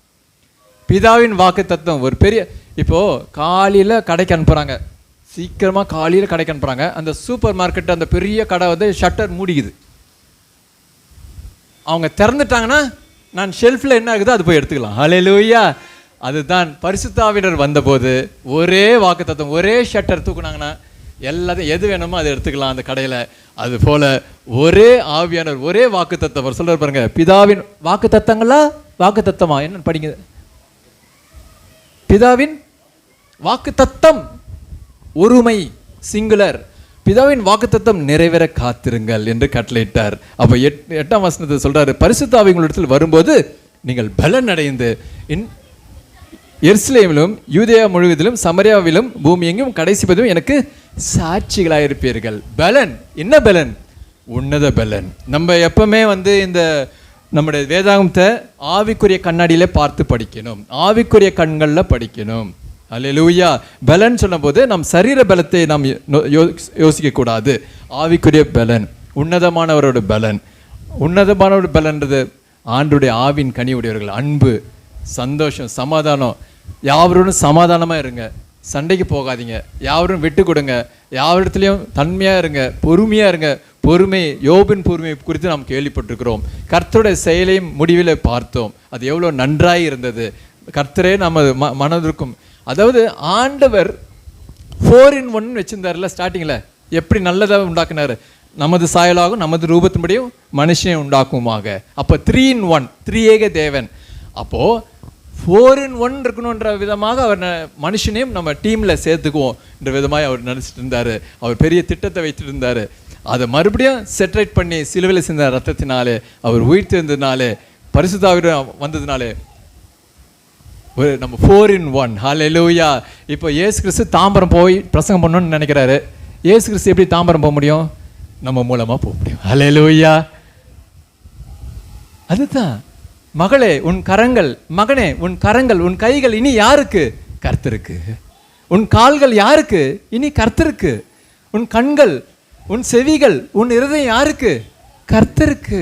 பிதாவின் வாக்கு தத்தம். ஒரு பெரிய, இப்போது காலையில் கடைக்கு அனுப்புகிறாங்க, சீக்கிரமாக காலையில் கடைக்கு அனுப்புகிறாங்க. அந்த சூப்பர் மார்க்கெட், அந்த பெரிய கடை ஷட்டர் மூடிக்குது. அவங்க திறந்துட்டாங்கன்னா நான் ஷெல்ஃபில் என்ன ஆகுதோ அது போய் எடுத்துக்கலாம். ஹல்லேலூயா. அதுதான் பரிசுத்த ஆவியானவர் வந்தபோது ஒரே வாக்கு தத்தம், ஒரே ஷட்டர் தூக்குனாங்கன்னா எல்லாத்தையும் எது வேணுமோ அதை எடுத்துக்கலாம் அந்த கடையில். அது போல ஒரே ஆவியானவர், ஒரே வாக்கு தத்தம். அவர் சொல்றாரு பாருங்க, பிதாவின் வாக்கு தத்தங்களா வாக்கு தத்தமா என்னன்னு படிங்க. பிதாவின் வாக்கு தத்தம், ஒருமை, சிங்குலர். பிதாவின் வாக்குத்தத்தம் நிறைவேற காத்திருங்கள் என்று கட்டளையிட்டார். அப்போ 8ஆம் வசனத்தை சொல்றாரு, பரிசுத்த ஆவி உங்களிடத்தில் வரும்போது நீங்கள் பலன் அடைந்து எருசலேமிலும் யூதேயா முழுவதிலும் சமரியாவிலும் பூமி எங்கும் கடைசி பதவியும் எனக்கு சாட்சிகளாயிருப்பீர்கள். பலன் என்ன? பலன் உன்னத பலன். நம்ம எப்பவுமே இந்த நம்முடைய வேதாகமத்தை ஆவிக்குரிய கண்ணாடியில பார்த்து படிக்கணும், ஆவிக்குரிய கண்களில் படிக்கணும். அல்லேலூயா. பலன் சொன்னபோது நம் சரீர பலத்தை நாம் யோசிக்க கூடாது. ஆவிக்குரிய பலன், உன்னதமானவரோட பலன். உன்னதமானவரோட பலன்றது ஆண்டுடைய ஆவின் கனி உடையவர்கள். அன்பு, சந்தோஷம், சமாதானம். யாவரோடும் சமாதானமாக இருங்க, சண்டைக்கு போகாதீங்க, யாவரும் விட்டு கொடுங்க, யாவரிடத்துலையும் தன்மையாக இருங்க, பொறுமையாக இருங்க. பொறுமை, யோபின் பொறுமை குறித்து நாம் கேள்விப்பட்டிருக்கிறோம். கர்த்தருடைய செயலையும் முடிவில் பார்த்தோம். அது எவ்வளோ நன்றாய் இருந்தது. கர்த்தரே நமது மனதிற்கும், அதாவது ஆண்டவர் 4-in-1 வச்சிருந்தாருல ஸ்டார்டிங்கில். எப்படி நல்லதாக உண்டாக்குனாரு, நமது சாயலாகும் நமது ரூபத்தின்படியும் மனுஷனை உண்டாக்குமாக. அப்போ 3-in-1, 3 ஏக தேவன். அப்போது 4-in-1 இருக்கணுன்ற விதமாக அவர் மனுஷனையும் நம்ம டீமில் சேர்த்துக்குவோம் என்ற விதமாக அவர் நினச்சிட்டு இருந்தார். அவர் பெரிய திட்டத்தை வைத்துட்டு இருந்தார். அதை மறுபடியும் செட்ரேட் பண்ணி சிலுவையில் செஞ்ச ரத்தத்தினாலே, அவர் உயிர்த்தெழுந்ததினாலே, பரிசுத்த ஆவியானவர் வந்ததினாலே ஒரு நம்ம 4-in-1. ஹல்லேலூயா. இப்போ இயேசு கிறிஸ்து தாம்பரம் போய் பிரசங்கம் பண்ணணும்னு நினைக்கிறாரு. இயேசு கிறிஸ்து எப்படி தாம்பரம் போக முடியும்? நம்ம மூலமாக போக முடியும். ஹல்லேலூயா. அதுதான் மகளே உன் கரங்கள், மகனே உன் கரங்கள், உன் கைகள் இனி யாருக்கு? கர்த்தருக்கு. உன் கால்கள் யாருக்கு? இனி கர்த்தருக்கு. உன் கண்கள், உன் செவிகள், உன் இருதயம் யாருக்கு? கர்த்தருக்கு.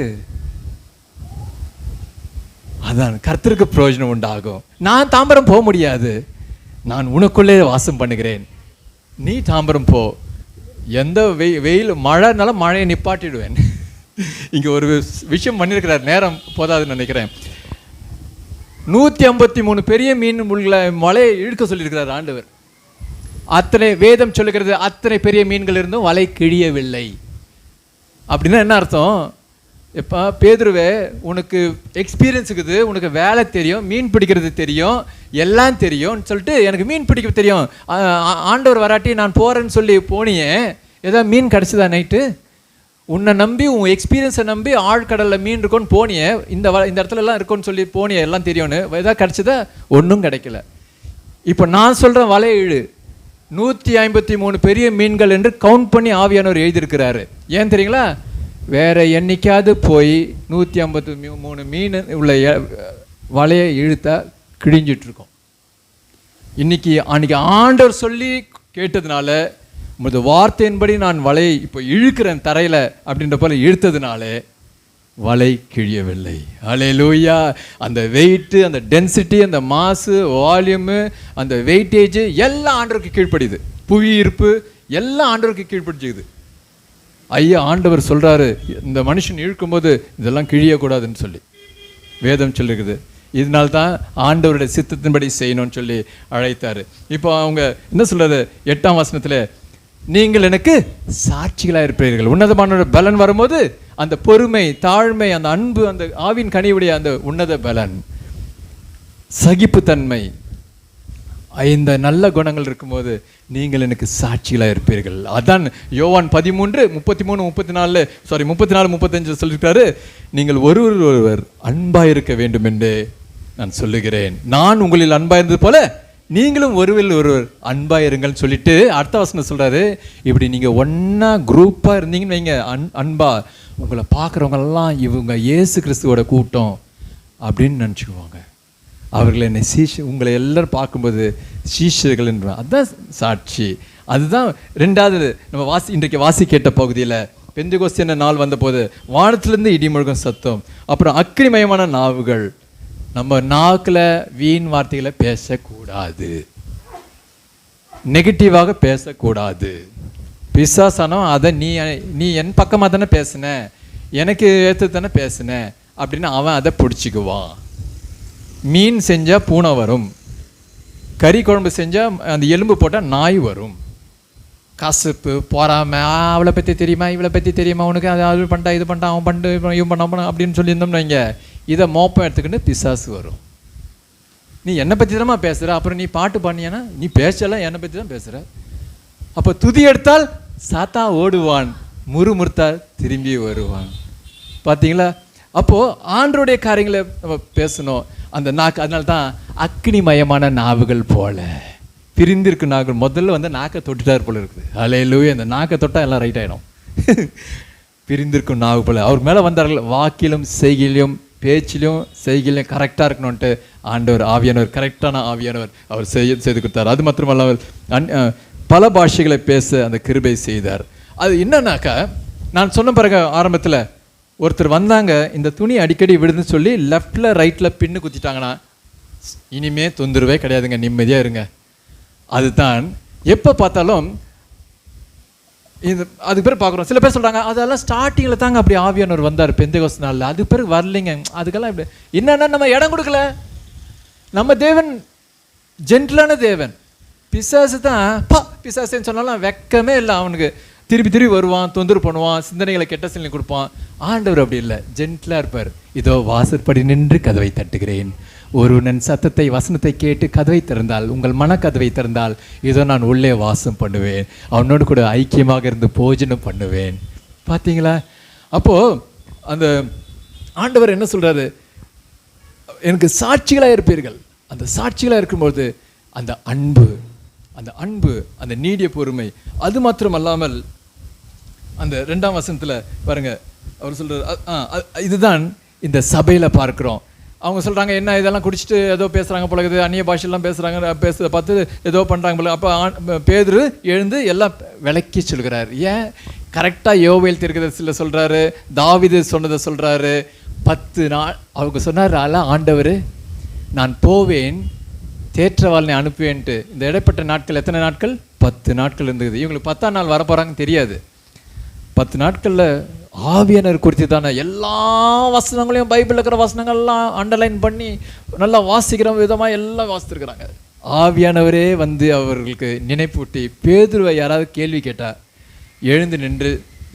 அதான் கர்த்தருக்கு பிரயோஜனம் உண்டாகும். நான் தாம்பரம் போக முடியாது, நான் உனக்குள்ளே வாசம் பண்ணுகிறேன். நீ தாம்பரம் போ. எந்த வெயில் மழைனாலும் மழையை நிப்பாட்டிடுவேன். இங்கே ஒரு விஷயம் பண்ணியிருக்கிறார், நேரம் போதாதுன்னு நினைக்கிறேன். 153 பெரிய மீன் உள்ள மலையை இழுக்க சொல்லியிருக்கிறார் ஆண்டவர். அத்தனை வேதம் சொல்லுகிறது, அத்தனை பெரிய மீன்கள் இருந்தும் வலை கிழியவில்லை. அப்படின்னா என்ன அர்த்தம்? இப்போ பேதுருவே, உனக்கு எக்ஸ்பீரியன்ஸ் இருக்குது, உனக்கு வேலை தெரியும், மீன் பிடிக்கிறது தெரியும், எல்லாம் தெரியும்னு சொல்லிட்டு எனக்கு மீன் பிடிக்க தெரியும், ஆண்டவர் வராட்டி நான் போகிறேன்னு சொல்லி போனியே, ஏதாவது மீன் கிடச்சிதா நைட்டு? உன்னை நம்பி, உன் எக்ஸ்பீரியன்ஸை நம்பி ஆழ்கடலில் மீன் இருக்குன்னு போனியே, இந்த இடத்துலலாம் இருக்குன்னு சொல்லி போனியே, எல்லாம் தெரியும்னு, எதாவது கிடச்சிதா? ஒன்றும் கிடைக்கல. இப்போ நான் சொல்கிறேன், வலையை இழு. 153 பெரிய மீன்கள் என்று கவுண்ட் பண்ணி ஆவியானவர் எழுதியிருக்கிறாரு. ஏன் தெரியுங்களா? வேற என்னைக்காவது போய் 153 மீன் உள்ள வலையை இழுத்தா கிழிஞ்சிட்ருக்கோம். அன்னைக்கு ஆண்டவர் சொல்லி கேட்டதுனால, உமது வார்த்தையின்படி நான் வலையை இப்போ இழுக்கிறேன் தரையில் அப்படின்ற போல இழுத்ததுனாலே வலை கிழியவில்லை. ஹல்லேலூயா. அந்த வெயிட்டு, அந்த டென்சிட்டி, அந்த மாசு, வால்யூமு, அந்த வெயிட்டேஜ் எல்லாம் ஆண்டவருக்கு கீழ்ப்படியுது. புவி ஈர்ப்பு எல்லாம் ஆண்டவருக்கு கீழ்ப்படிச்சுக்குது. ஐயா ஆண்டவர் சொல்கிறாரு, இந்த மனுஷன் இழுக்கும்போது இதெல்லாம் கிழியக்கூடாதுன்னு சொல்லி வேதம் சொல்லிருக்குது. இதனால்தான் ஆண்டவருடைய சித்தத்தின்படி செய்யணும்னு சொல்லி அழைத்தார். இப்போ அவங்க என்ன சொல்கிறது? 8ஆம் வசனத்தில், நீங்கள் எனக்கு சாட்சிகளாக இருப்பீர்கள். உன்னதமான பலன் வரும்போது அந்த பொறுமை, தாழ்மை, அந்த அன்பு, அந்த ஆவின் கனிவுடைய அந்த உன்னத பலன், சகிப்புத்தன்மை, இந்த நல்ல குணங்கள் இருக்கும்போது நீங்கள் எனக்கு சாட்சிகளாக இருப்பீர்கள். அதான் யோவான் 13:33-34 சொல்லியிருக்காரு, நீங்கள் ஒருவர் அன்பாக இருக்க வேண்டும் என்று நான் சொல்லுகிறேன். நான் உங்களில் அன்பாக இருந்தது போல நீங்களும் ஒருவர் அன்பாக இருங்கள்னு சொல்லிட்டு அடுத்த வசனம் சொல்கிறாரு, இப்படி நீங்கள் ஒன்றா குரூப்பாக இருந்தீங்கன்னு வைங்க, அன்பா, உங்களை பார்க்குறவங்கெல்லாம் இவங்க இயேசு கிறிஸ்துவோட கூட்டம் அப்படின்னு நினச்சிக்குவாங்க. அவர்களை என்னை உங்களை எல்லாரும் பார்க்கும்போது சீஷர்கள் என்ற அதுதான் சாட்சி. அதுதான் ரெண்டாவது நம்ம இன்றைக்கு வாசி கேட்ட பகுதியில் பெந்தெகோஸ்து என்ற நாள் வந்தபோது வானத்திலிருந்து இடி முழங்கும் சத்தம், அப்புறம் அக்கினிமயமான நாவுகள். நம்ம நாக்கில் வீண் வார்த்தைகளை பேசக்கூடாது, நெகட்டிவாக பேசக்கூடாது. பிசாசானம் அதை நீ என் பக்கமாக தானே பேசுன, எனக்கு ஏற்று தானே பேசுன அப்படின்னு அவன் அதை பிடிச்சிக்குவான். மீன் செஞ்சால் பூனை வரும், கறி குழம்பு செஞ்சால் அந்த எலும்பு போட்டால் நாய் வரும். கசப்பு, பொறாமை, அவளை பற்றி தெரியுமா, இவளை பற்றி தெரியுமா, உனக்கு அது பண்ணிட்டா, இது பண்ணிட்டான், அவன் பண்ணிட்டு இவன் பண்ண அப்படின்னு சொல்லியிருந்தோம்னு வைங்க, இதை மோப்பம் எடுத்துக்கிட்டு பிசாசு வரும். நீ என்னை பற்றி தானே பேசுகிற, அப்புறம் நீ பாட்டு பாடினா நீ பேசலாம் என்னை பற்றி தான் பேசுகிற. அப்போ துதி எடுத்தால் சாத்தா ஓடுவான், முறுமுறுத்தால் திரும்பி வருவான். பார்த்தீங்களா? அப்போது ஆண்டருடைய காரியங்களை நம்ம பேசணும். அந்த நாக்கு, அதனால தான் அக்னிமயமான நாவுகள் போல பிரிந்திருக்கு நாவுகள். முதல்ல நாக்கை தொட்டுட்டார் போல இருக்குது. ஹல்லேலூயா. அந்த நாக்கை தொட்டால் எல்லாம் ரைட் ஆகிடும். பிரிந்திருக்கும் நாவு போல அவர் மேலே வந்தார்கள். வாக்கிலும் செய்கிலும் பேச்சிலும் செய்கையிலும் கரெக்டாக இருக்கணும்ன்ட்டு ஆண்டவர் ஆவியானவர், கரெக்டான ஆவியானவர் அவர் செய்து கொடுத்தார். அது மாத்திரமல்லாமல் பல பாஷைகளை பேச அந்த கிருபை செய்தார். அது என்னன்னாக்கா, நான் சொன்ன பிறகு ஆரம்பத்தில் ஒருத்தர் வந்தாங்க, இந்த துணி அடிக்கடி விடுதுன்னு சொல்லி லெஃப்டில் ரைட்டில் பின்னு குத்திட்டாங்கன்னா இனிமே தொந்தரவே கிடையாதுங்க, நிம்மதியாக இருங்க. அதுதான் எப்போ பார்த்தாலும் இது அதுக்கு பேர் பார்க்குறோம். சில பேர் சொல்கிறாங்க அதெல்லாம் ஸ்டார்டிங்கில் தாங்க அப்படி ஆவியானவர் வந்தார் பெந்தேகோஸ்து நாளில், அதுக்கு பிறகு வரலைங்க. அதுக்கெல்லாம் இப்படி என்னன்னா நம்ம இடம் கொடுக்கல. நம்ம தேவன் ஜென்டிலான தேவன். பிசாசு தான் பிசாசுன்னு சொன்னாலும் வெக்கமே இல்லை அவனுக்கு. திருப்பி வருவான், தொந்தரவு பண்ணுவான், சிந்தனைகளை கெட்ட சிந்தனை கொடுப்பான். ஆண்டவர் அப்படி இல்லை, ஜென்டிலாக இருப்பார். இதோ வாசற்படி நின்று கதவை தட்டுகிறேன், ஒருவன் சத்தத்தை வசனத்தை கேட்டு கதவை திறந்தால், உங்கள் மனக்கதவை திறந்தால், இதோ நான் உள்ளே வாசம் பண்ணுவேன், அவனோடு கூட ஐக்கியமாக இருந்து போஜனம் பண்ணுவேன். பார்த்தீங்களா? அப்போது அந்த ஆண்டவர் என்ன சொல்கிறாரு, எனக்கு சாட்சிகளாக இருப்பீர்கள். அந்த சாட்சிகளாக இருக்கும்போது அந்த அன்பு அந்த நீடிய பொறுமை, அது மாத்திரம் அல்லாமல் அந்த 2ஆம் வசனத்தில் பாருங்க, அவர் சொல்கிறார், இதுதான் இந்த சபையில் பார்க்குறோம். அவங்க சொல்கிறாங்க, என்ன இதெல்லாம் குடிச்சிட்டு ஏதோ பேசுகிறாங்க போல இருக்குது, அந்நிய பாஷையெல்லாம் பேசுகிறத பார்த்து ஏதோ பண்ணுறாங்க போல. அப்போ பேதுரு எழுந்து எல்லாம் விளக்கி சொல்கிறார். ஏன் கரெக்டாக யோவேல் தீர்க்கதரிசியில் சொல்கிறாரு, தாவீது சொன்னதை சொல்கிறாரு. 10 நாள் அவங்க சொன்னார், ஆண்டவர் நான் போவேன், தேற்றவாளனை அனுப்புவேன்ட்டு. இந்த இடைப்பட்ட நாட்கள் எத்தனை நாட்கள்? 10 நாட்கள் இருந்தது. இவங்களுக்கு 10ஆம் நாள் வரப்போகிறாங்கன்னு தெரியாது. 10 நாட்களில் ஆவியானவர் குறித்து தானே எல்லா வசனங்களையும், பைபிளில் இருக்கிற வசனங்கள்லாம் அண்டர்லைன் பண்ணி நல்லா வாசிக்கிற விதமாக எல்லாம் வாசித்துருக்குறாங்க. ஆவியானவரே வந்து அவர்களுக்கு நினைப்பூட்டி, பேதுருவை யாராவது கேள்வி கேட்டால் எழுந்து நின்று,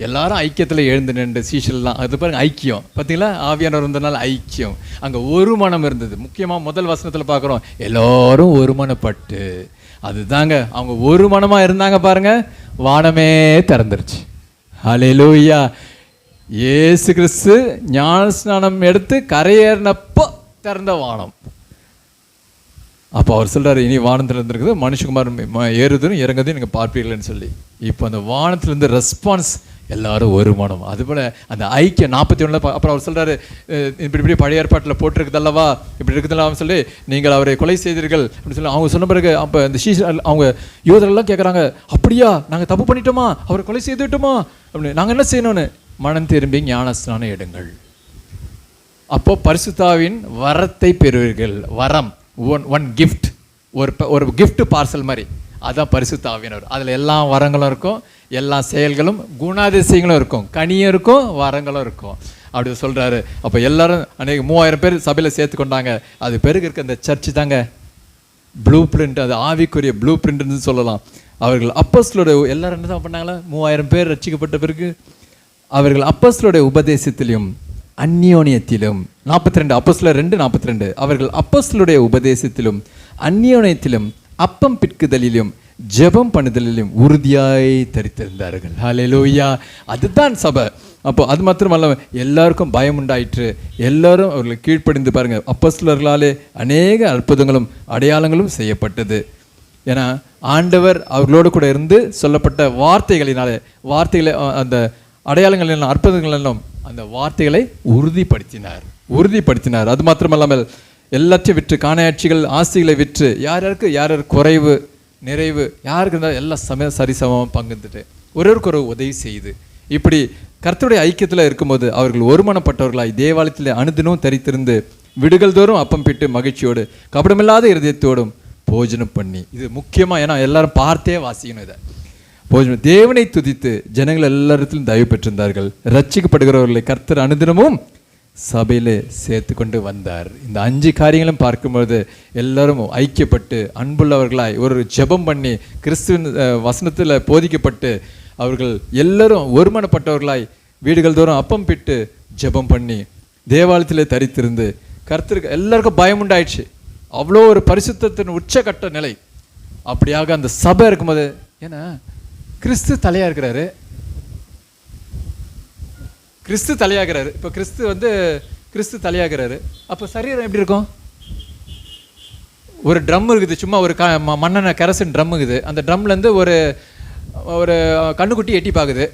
எல்லாரும் ஐக்கியத்தில் எழுந்து நின்று சீஷல்லாம், அது பாருங்க ஐக்கியம். பார்த்தீங்களா? ஆவியானவர் இருந்தனால ஐக்கியம். அங்கே ஒரு மனம் இருந்தது. முக்கியமாக முதல் வசனத்தில் பார்க்குறோம், எல்லோரும் ஒருமனப்பட்டு. அதுதாங்க அவங்க ஒரு மனமாக இருந்தாங்க. பாருங்க, வானமே திறந்துருச்சு. ஹல்லேலூயா. இயேசு கிறிஸ்து ஞானஸ்நானம் எடுத்து கரையேறினப்போ திறந்த வானம். அப்போ அவர் சொல்கிறார், இனி வானத்தில் இருந்திருக்குது, மனுஷகுமார் ஏறுதும் இறங்குதும் நீங்கள் பார்ப்பீர்கள்னு சொல்லி. இப்போ அந்த வானத்திலேருந்து ரெஸ்பான்ஸ், எல்லாரும் ஒரு மனம். அதுபோல் அந்த ஐக்கியம் 41. அப்புறம் அவர் சொல்கிறாரு, இப்படி பழைய ஏற்பாட்டில் போட்டிருக்குது அல்லவா, இப்படி இருக்குதுல்ல சொல்லி, நீங்கள் அவரை கொலை செய்தீர்கள் அப்படின்னு சொல்லி அவங்க சொன்ன பிறகு, அப்போ இந்த அவங்க யூதர்கள்லாம் கேட்குறாங்க, அப்படியா நாங்கள் தப்பு பண்ணிட்டோமா, அவரை கொலை செய்துவிட்டோமா அப்படின்னு, நாங்கள் என்ன செய்யணும்னு, மனம் திரும்பி ஞானஸ்நானம் எடுங்கள், அப்போ பரிசுத்தாவின் வரத்தை பெறுவீர்கள். வரம், ஒன் கிஃப்ட், ஒரு கிஃப்ட் பார்சல் மாதிரி. அதுதான் பரிசுத்த ஆவியானவர். அதில் எல்லா வரங்களும் இருக்கும், எல்லா செயல்களும் குணாதிசயங்களும் இருக்கும், கனியும் இருக்கும், வரங்களும் இருக்கும். அப்படி சொல்கிறாரு. அப்போ எல்லாரும் அநேக 3000 பேர் சபையில் சேர்த்து கொண்டாங்க. அது பிறகு இருக்க அந்த சர்ச்சு தாங்க ப்ளூ பிரிண்ட், அது ஆவிக்குரிய ப்ளூ பிரிண்ட்னு சொல்லலாம். அவர்கள் அப்போஸ்தலரோட எல்லாரும் என்ன தான் பண்ணாங்களா, 3000 பேர் ரட்சிக்கப்பட்ட பிறகு அவர்கள் அப்போஸ்தலருடைய உபதேசத்திலும் அந்நியோனியத்திலும், 42 அப்போஸ்தலர் 2:42, அவர்கள் அப்போஸ்தலருடைய உபதேசத்திலும் அந்நியோனியத்திலும் அப்பம் பிற்குதலிலும் ஜெபம் பண்ணுதலிலும் உறுதியாய் தரித்திருந்தார்கள். ஹல்லேலூயா. அதுதான் சபை. அப்போ அது மாத்திரமல்ல, எல்லாருக்கும் பயம் உண்டாயிற்று. எல்லாரும் அவர்களுக்கு கீழ்ப்படிந்து பாருங்க, அப்போஸ்தலர்களாலே அநேக அற்புதங்களும் அடையாளங்களும் செய்யப்பட்டது. ஏன்னா ஆண்டவர் அவர்களோடு கூட இருந்து சொல்லப்பட்ட வார்த்தைகளை அந்த அடையாளங்கள் அற்புதங்கள் எல்லாம் அந்த வார்த்தைகளை உறுதிப்படுத்தினார். அது மாத்திரமல்லாமல் எல்லாத்தையும் விற்று, காணையாட்சிகள் ஆஸ்திகளை விற்று, யார் குறைவு நிறைவு யாருக்கு இருந்தால் எல்லாம் சரிசமமாக பங்குந்துட்டு ஒருவருக்கு ஒரு உதவி செய்து, இப்படி கர்த்தருடைய ஐக்கியத்தில் இருக்கும்போது அவர்கள் ஒருமனப்பட்டவர்களாய் தேவாலயத்தில் அனுதினமும் தரித்திருந்து விடுகள் தோறும் அப்பம் பிட்டு மகிழ்ச்சியோடு கபடமில்லாத இருதயத்தோடும் போஜனம் பண்ணி. இது முக்கியமாக, ஏன்னா எல்லாரும் பார்த்தே வாசிக்கணும் இதை. போஜனம், தேவனை துதித்து ஜனங்கள் எல்லாத்திலும் தயவு பெற்றிருந்தார்கள். ரட்சிக்கப்படுகிறவர்களை கர்த்தர் அனுதினமும் சபையில் சேர்த்து கொண்டு வந்தார். இந்த 5 காரியங்களும் பார்க்கும்போது எல்லாரும் ஐக்கியப்பட்டு அன்புள்ளவர்களாய் ஒரு ஜெபம் பண்ணி, கிறிஸ்துவின் வசனத்தில் போதிக்கப்பட்டு அவர்கள் எல்லாரும் ஒருமனப்பட்டவர்களாய் வீடுகள் தோறும் அப்பம் பிட்டு ஜெபம் பண்ணி தேவாலயத்தில் தரித்திருந்து கர்த்தருக்கு எல்லாருக்கும் பயம் உண்டாயிடுச்சு. அவ்வளோ ஒரு பரிசுத்தத்தின் உச்சகட்ட நிலை. அப்படியாக அந்த சபை இருக்கும்போது, ஏன்னா கிறிஸ்து தலையாக இருக்கிறாரு, இப்போ கிறிஸ்து தலையாகிறாரு. அப்போ சரீரம் எப்படி இருக்கும்? ஒரு ட்ரம் இருக்குது, சும்மா ஒரு மண்ணெண்ண கெரசின் ட்ரம் இருக்குது. அந்த ட்ரம்லேருந்து ஒரு கண்ணுக்குட்டி எட்டி பார்க்குது,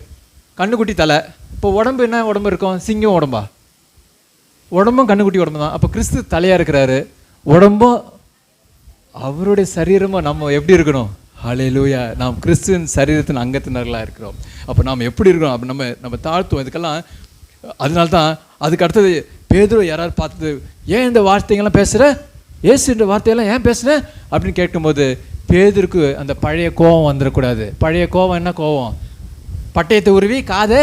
கண்ணுக்குட்டி தலை. இப்போ உடம்பு என்ன உடம்பு இருக்கும்? சிங்கம் உடம்பா? உடம்பும் கண்ணுக்குட்டி உடம்பு தான். அப்போ கிறிஸ்து தலையாக இருக்கிறாரு, உடம்பும் அவருடைய சரீரமும் நம்ம எப்படி இருக்கணும்? ஹல்லேலூயா. நாம் கிறிஸ்துவின் சரீரத்தின் அங்கத்தினர்களாக இருக்கிறோம். அப்போ நாம் எப்படி இருக்கிறோம்? அப்போ நம்ம தாழ்த்துவோம். இதுக்கெல்லாம் அதனால தான் அதுக்கு அடுத்தது பேதுரு யாராவது பார்த்து, ஏன் இந்த வார்த்தைகள்லாம் பேசுகிற, ஏசுன்ற வார்த்தையெல்லாம் ஏன் பேசுகிறேன் அப்படின்னு கேட்கும்போது பேதுருக்கு அந்த பழைய கோபம் வந்துடக்கூடாது. பழைய கோபம் என்ன கோபம்? பட்டயத்தை உருவி காது,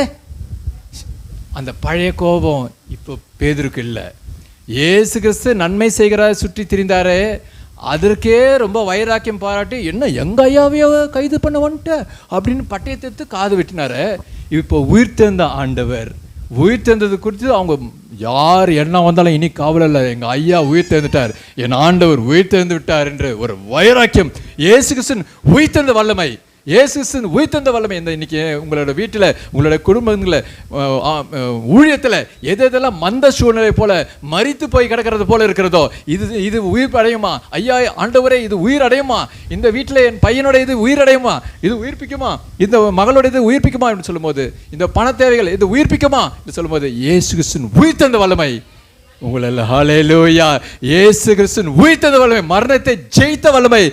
அந்த பழைய கோபம் இப்போ பேதுருக்கு இல்லை. ஏசு கிறிஸ்து நன்மை செய்கிறார் சுற்றி திரிந்தாரே, அதற்கே ரொம்ப வைராக்கியம் பாராட்டி, என்ன எங்கள் ஐயாவையோ கைது பண்ண வந்துட்ட அப்படின்னு பட்டயத்தை எடுத்து காது வெட்டினாரு. இப்போ உயிர்த்தெழுந்த ஆண்டவர், உயிர்த்தெழுந்தது குறித்து அவங்க யார் என்ன வந்தாலும் இனி காவல் இல்லை, எங்கள் ஐயா உயிர்த்தெழுந்துட்டார், என் ஆண்டவர் உயிர்த்தெழுந்து விட்டார் என்று ஒரு வைராக்கியம். இயேசு கிறிஸ்துவின் உயிர்த்தெழுந்த வல்லமை, இயேசு கிறிஸ்துவின் உயிர்த்தெழுந்த வல்லமை இந்த இன்னைக்கு உங்களோட வீட்டில், உங்களோட குடும்பங்களில், ஊழியத்தில் எதெல்லாம் மந்த சூழ்நிலை போல மரித்து போய் கிடக்கிறது போல இருக்கிறதோ, இது உயிர் அடையுமா? ஐயா ஆண்டவரே இது உயிர் அடையுமா? இந்த வீட்டில் என் பையனோட இது உயிர் அடையுமா? இது உயிர்ப்பிக்குமா? இந்த மகளோட இது உயிர்ப்பிக்குமா என்று சொல்லும்போது, இந்த பண தேவைகள் இது உயிர்ப்பிக்குமா என்று சொல்லும்போது, இயேசு கிறிஸ்துவின் உயிர்த்தெழுந்த வல்லமை உங்களெல்லாம் ஹல்லேலூயா. இயேசு கிறிஸ்துவின் உயிர்த்தெழுந்த வல்லமை, மரணத்தை ஜெயித்த வல்லமை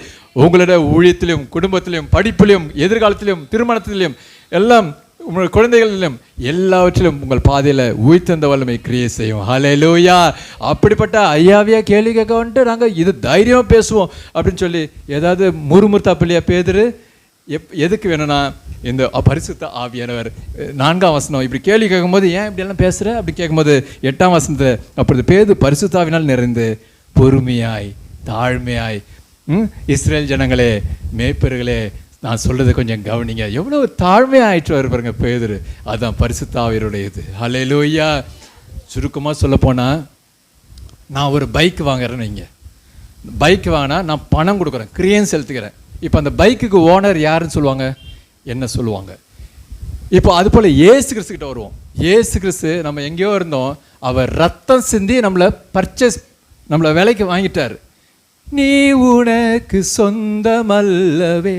உங்களோட ஊழியத்திலும், குடும்பத்திலும், படிப்பிலும், எதிர்காலத்திலும், திருமணத்திலும், எல்லாம் உங்கள் குழந்தைகளிலும் எல்லாவற்றிலும் உங்கள் பாதையில் உயிர்த்தெழுந்த வல்லமை கிரியை செய்யும். ஹல்லேலூயா. அப்படிப்பட்ட ஐயாவியா கேள்வி கேட்க வந்துட்டு நாங்கள் இது தைரியமாக பேசுவோம் அப்படின்னு சொல்லி ஏதாவது முறுமுறுத்தா பிள்ளையா பேதுரு எதுக்கு வேணும்னா, இந்த பரிசுத்த ஆவியானவர் 4ஆம் வசனம் இப்படி கேள்வி கேட்கும்போது, ஏன் இப்படி எல்லாம் பேசுகிற அப்படி கேட்கும்போது 8ஆம் வசனத்தை, அப்பொழுது பேது பரிசுத்தாவினால் நிறைந்து பொறுமையாய் தாழ்மையாய், இஸ்ரேல் ஜனங்களே, மேய்ப்பர்களே, நான் சொல்றது கொஞ்சம் கவனிங்க. எவ்வளவு தாழ்மையாயிட்டு வருப்பாருங்க பேதுரு. அதுதான் பரிசுத்த ஆவியாருடையது. ஹல்லேலூயா. சுருக்கமாக சொல்ல போனால், நான் ஒரு பைக் வாங்குறேன்னு வைங்க, பைக் வாங்கினா நான் பணம் கொடுக்குறேன், கிரியன் செலுத்துக்கிறேன். இப்போ அந்த பைக்குக்கு ஓனர் யாருன்னு சொல்லுவாங்க? என்ன சொல்லுவாங்க? இப்போ அது போல் ஏசு கிறிஸ்து கிட்ட வருவோம். ஏசு கிறிஸ்து நம்ம எங்கேயோ இருந்தோம், அவர் ரத்தம் சிந்தி நம்மளை நம்மளை விலைக்கு வாங்கிட்டார். நீ உனக்கு சொந்தமல்லவே,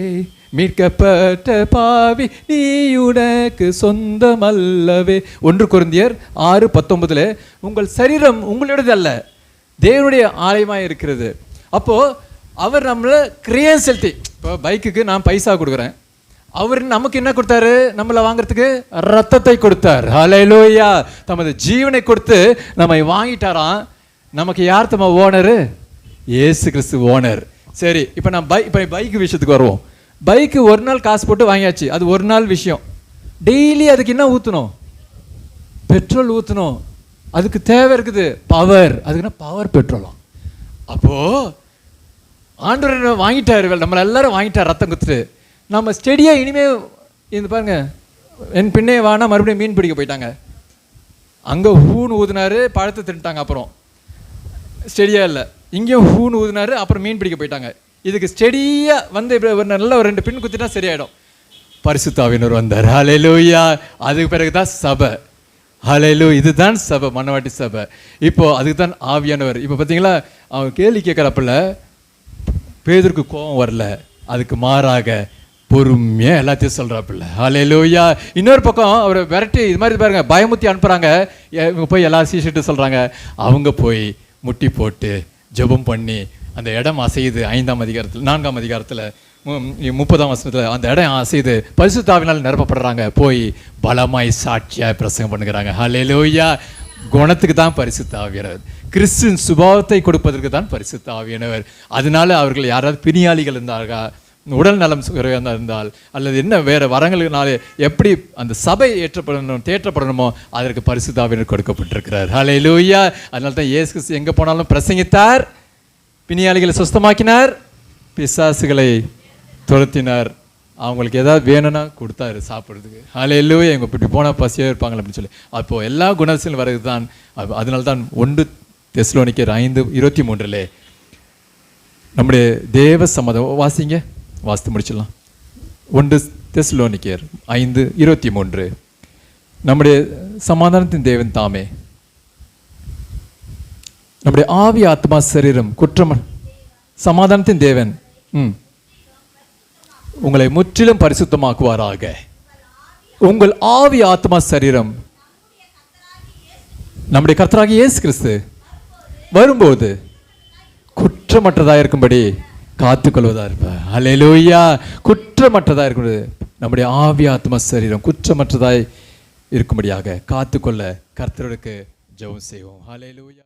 மீட்கப்பட்ட பாவி நீ உனக்கு சொந்தமல்லவே. 1 கொரிந்தியர் 6:19 உங்கள் சரீரம் உங்களுடையது அல்ல, தேவனுடைய ஆலயமாக இருக்கிறது. அப்போது அவர் நம்மளை கிரியன் செலுத்தி, இப்போ பைக்குக்கு நான் பைசா கொடுக்குறேன், அவர் நமக்கு என்ன கொடுத்தாரு? நம்மளை வாங்குறதுக்கு ரத்தத்தை கொடுத்தார். ஹல்லேலூயா. தமது ஜீவனை கொடுத்து நம்மை வாங்கிட்டாராம். நமக்கு யார் தம்ம ஓனரு? ஏசு கிறிஸ்து ஓனர். சரி, இப்போ நான் பைக்கு விஷயத்துக்கு வருவோம். பைக்கு ஒரு நாள் காசு போட்டு வாங்கியாச்சு, அது ஒரு நாள் விஷயம். டெய்லி அதுக்கு என்ன ஊற்றணும்? பெட்ரோல் ஊற்றணும். அதுக்கு தேவை இருக்குது பவர். அதுக்கு என்ன பவர்? பெட்ரோலும். அப்போது ஆண்டவர் வாங்கிட்டாரு, நம்மளை எல்லாரும் வாங்கிட்டார் ரத்தம் குத்துட்டு. நம்ம ஸ்டெடியாக இனிமேல் இந்த பாருங்க, என் பின்னே வானா மறுபடியும் மீன் பிடிக்க போயிட்டாங்க. அங்கே ஹூன்னு ஊதுனாரு, பழத்தை தின்ட்டாங்க. அப்புறம் ஸ்டெடியாக இல்லை, இங்கேயும் ஹூன்னு ஊதுனாரு, அப்புறம் மீன் பிடிக்க போயிட்டாங்க. இதுக்கு ஸ்டெடியாக வந்து நல்ல ஒரு 2 பின் குத்திட்டா சரியாயிடும். பரிசுத்த ஆவியானவர் வந்தார். ஹல்லேலூயா. அதுக்கு பிறகு தான் சபை. ஹல்லேலூயா. இதுதான் சபை, மனவாட்டி சபை. இப்போ அதுக்கு தான் ஆவியானவர். இப்போ பார்த்தீங்களா, அவன் கேள்வி கேட்குறப்பல பேதுருக்கு கோபம் வரல, அதுக்கு மாறாக பொறுமையாக எல்லாத்தையும் சொல்கிறாப்புல. ஹல்லேலூயா. இன்னொரு பக்கம் அவரை விரட்டி இது மாதிரி பாருங்க பயமுத்தி அனுப்புகிறாங்க. இவங்க போய் எல்லா சீசிட்டு சொல்கிறாங்க. அவங்க போய் முட்டி போட்டு ஜெபம் பண்ணி அந்த இடம் அசையுது. 5ஆம் அதிகாரத்தில் 4ஆம் அதிகாரத்தில் 30ஆம் வசனத்தில் அந்த இடம் அசையுது. பரிசுத்த ஆவியினால் நிரப்பப்படுறாங்க. போய் பலமாய் சாட்சியாக பிரசங்கம் பண்ணுகிறாங்க. ஹல்லேலூயா. குணத்துக்கு தான் பரிசுத்த ஆவியானவர், கிறிஸ்துவின் சுபாவத்தை கொடுப்பதற்கு தான் பரிசுத்த ஆவியானவர். அதனால அவர்கள் யாராவது பிணியாளிகள் இருந்தார்களா, உடல் நலம் இருந்தால், அல்லது என்ன வேறு வரங்களினாலே எப்படி அந்த சபை தேற்றப்படணுமோ அதற்கு பரிசுத்த ஆவியானவர் கொடுக்கப்பட்டிருக்கிறார். ஹல்லேலூயா. அதனால தான் இயேசு கிறிஸ்து எங்கே போனாலும் பிரசங்கித்தார், பிணியாளிகளை சுஸ்தமாக்கினார், பிசாசுகளை துரத்தினார், அவங்களுக்கு ஏதாவது வேணும்னா கொடுத்தாரு சாப்பிட்றதுக்கு. ஹல்லேலூயா. இவங்க இப்படி போனால் பசியாக இருப்பாங்க அப்படின்னு சொல்லி. அப்போது எல்லா குணத்திலும் வர்றது தான். அதனால தான் 1 தெசலோனிக்கர் 5:23 நம்முடைய தேவ சம்மதம் வாசிங்க, வாசித்து முடிச்சிடலாம். 1 தெசலோனிக்கர் 5:23 நம்முடைய சமாதானத்தின் தேவன் தாமே, நம்முடைய ஆவி ஆத்மா சரீரம் குற்றம் சமாதானத்தின் தேவன் உங்களை முற்றிலும் பரிசுத்தமாக்குவாராக. உங்கள் ஆவி ஆத்மா சரீரம் நம்முடைய கர்த்தராகிய இயேசு கிறிஸ்து வரும்போது குற்றமற்றதாக இருக்கும்படி காத்துக்கொள்வதா இருப்பார். ஹல்லேலூயா. குற்றமற்றதாக இருக்கிறது நம்முடைய ஆவி ஆத்ம சரீரம் குற்றமற்றதாய் இருக்கும்படியாக காத்துக்கொள்ள கர்த்தருக்கு ஜெபம் செய்வோம். ஹல்லேலூயா.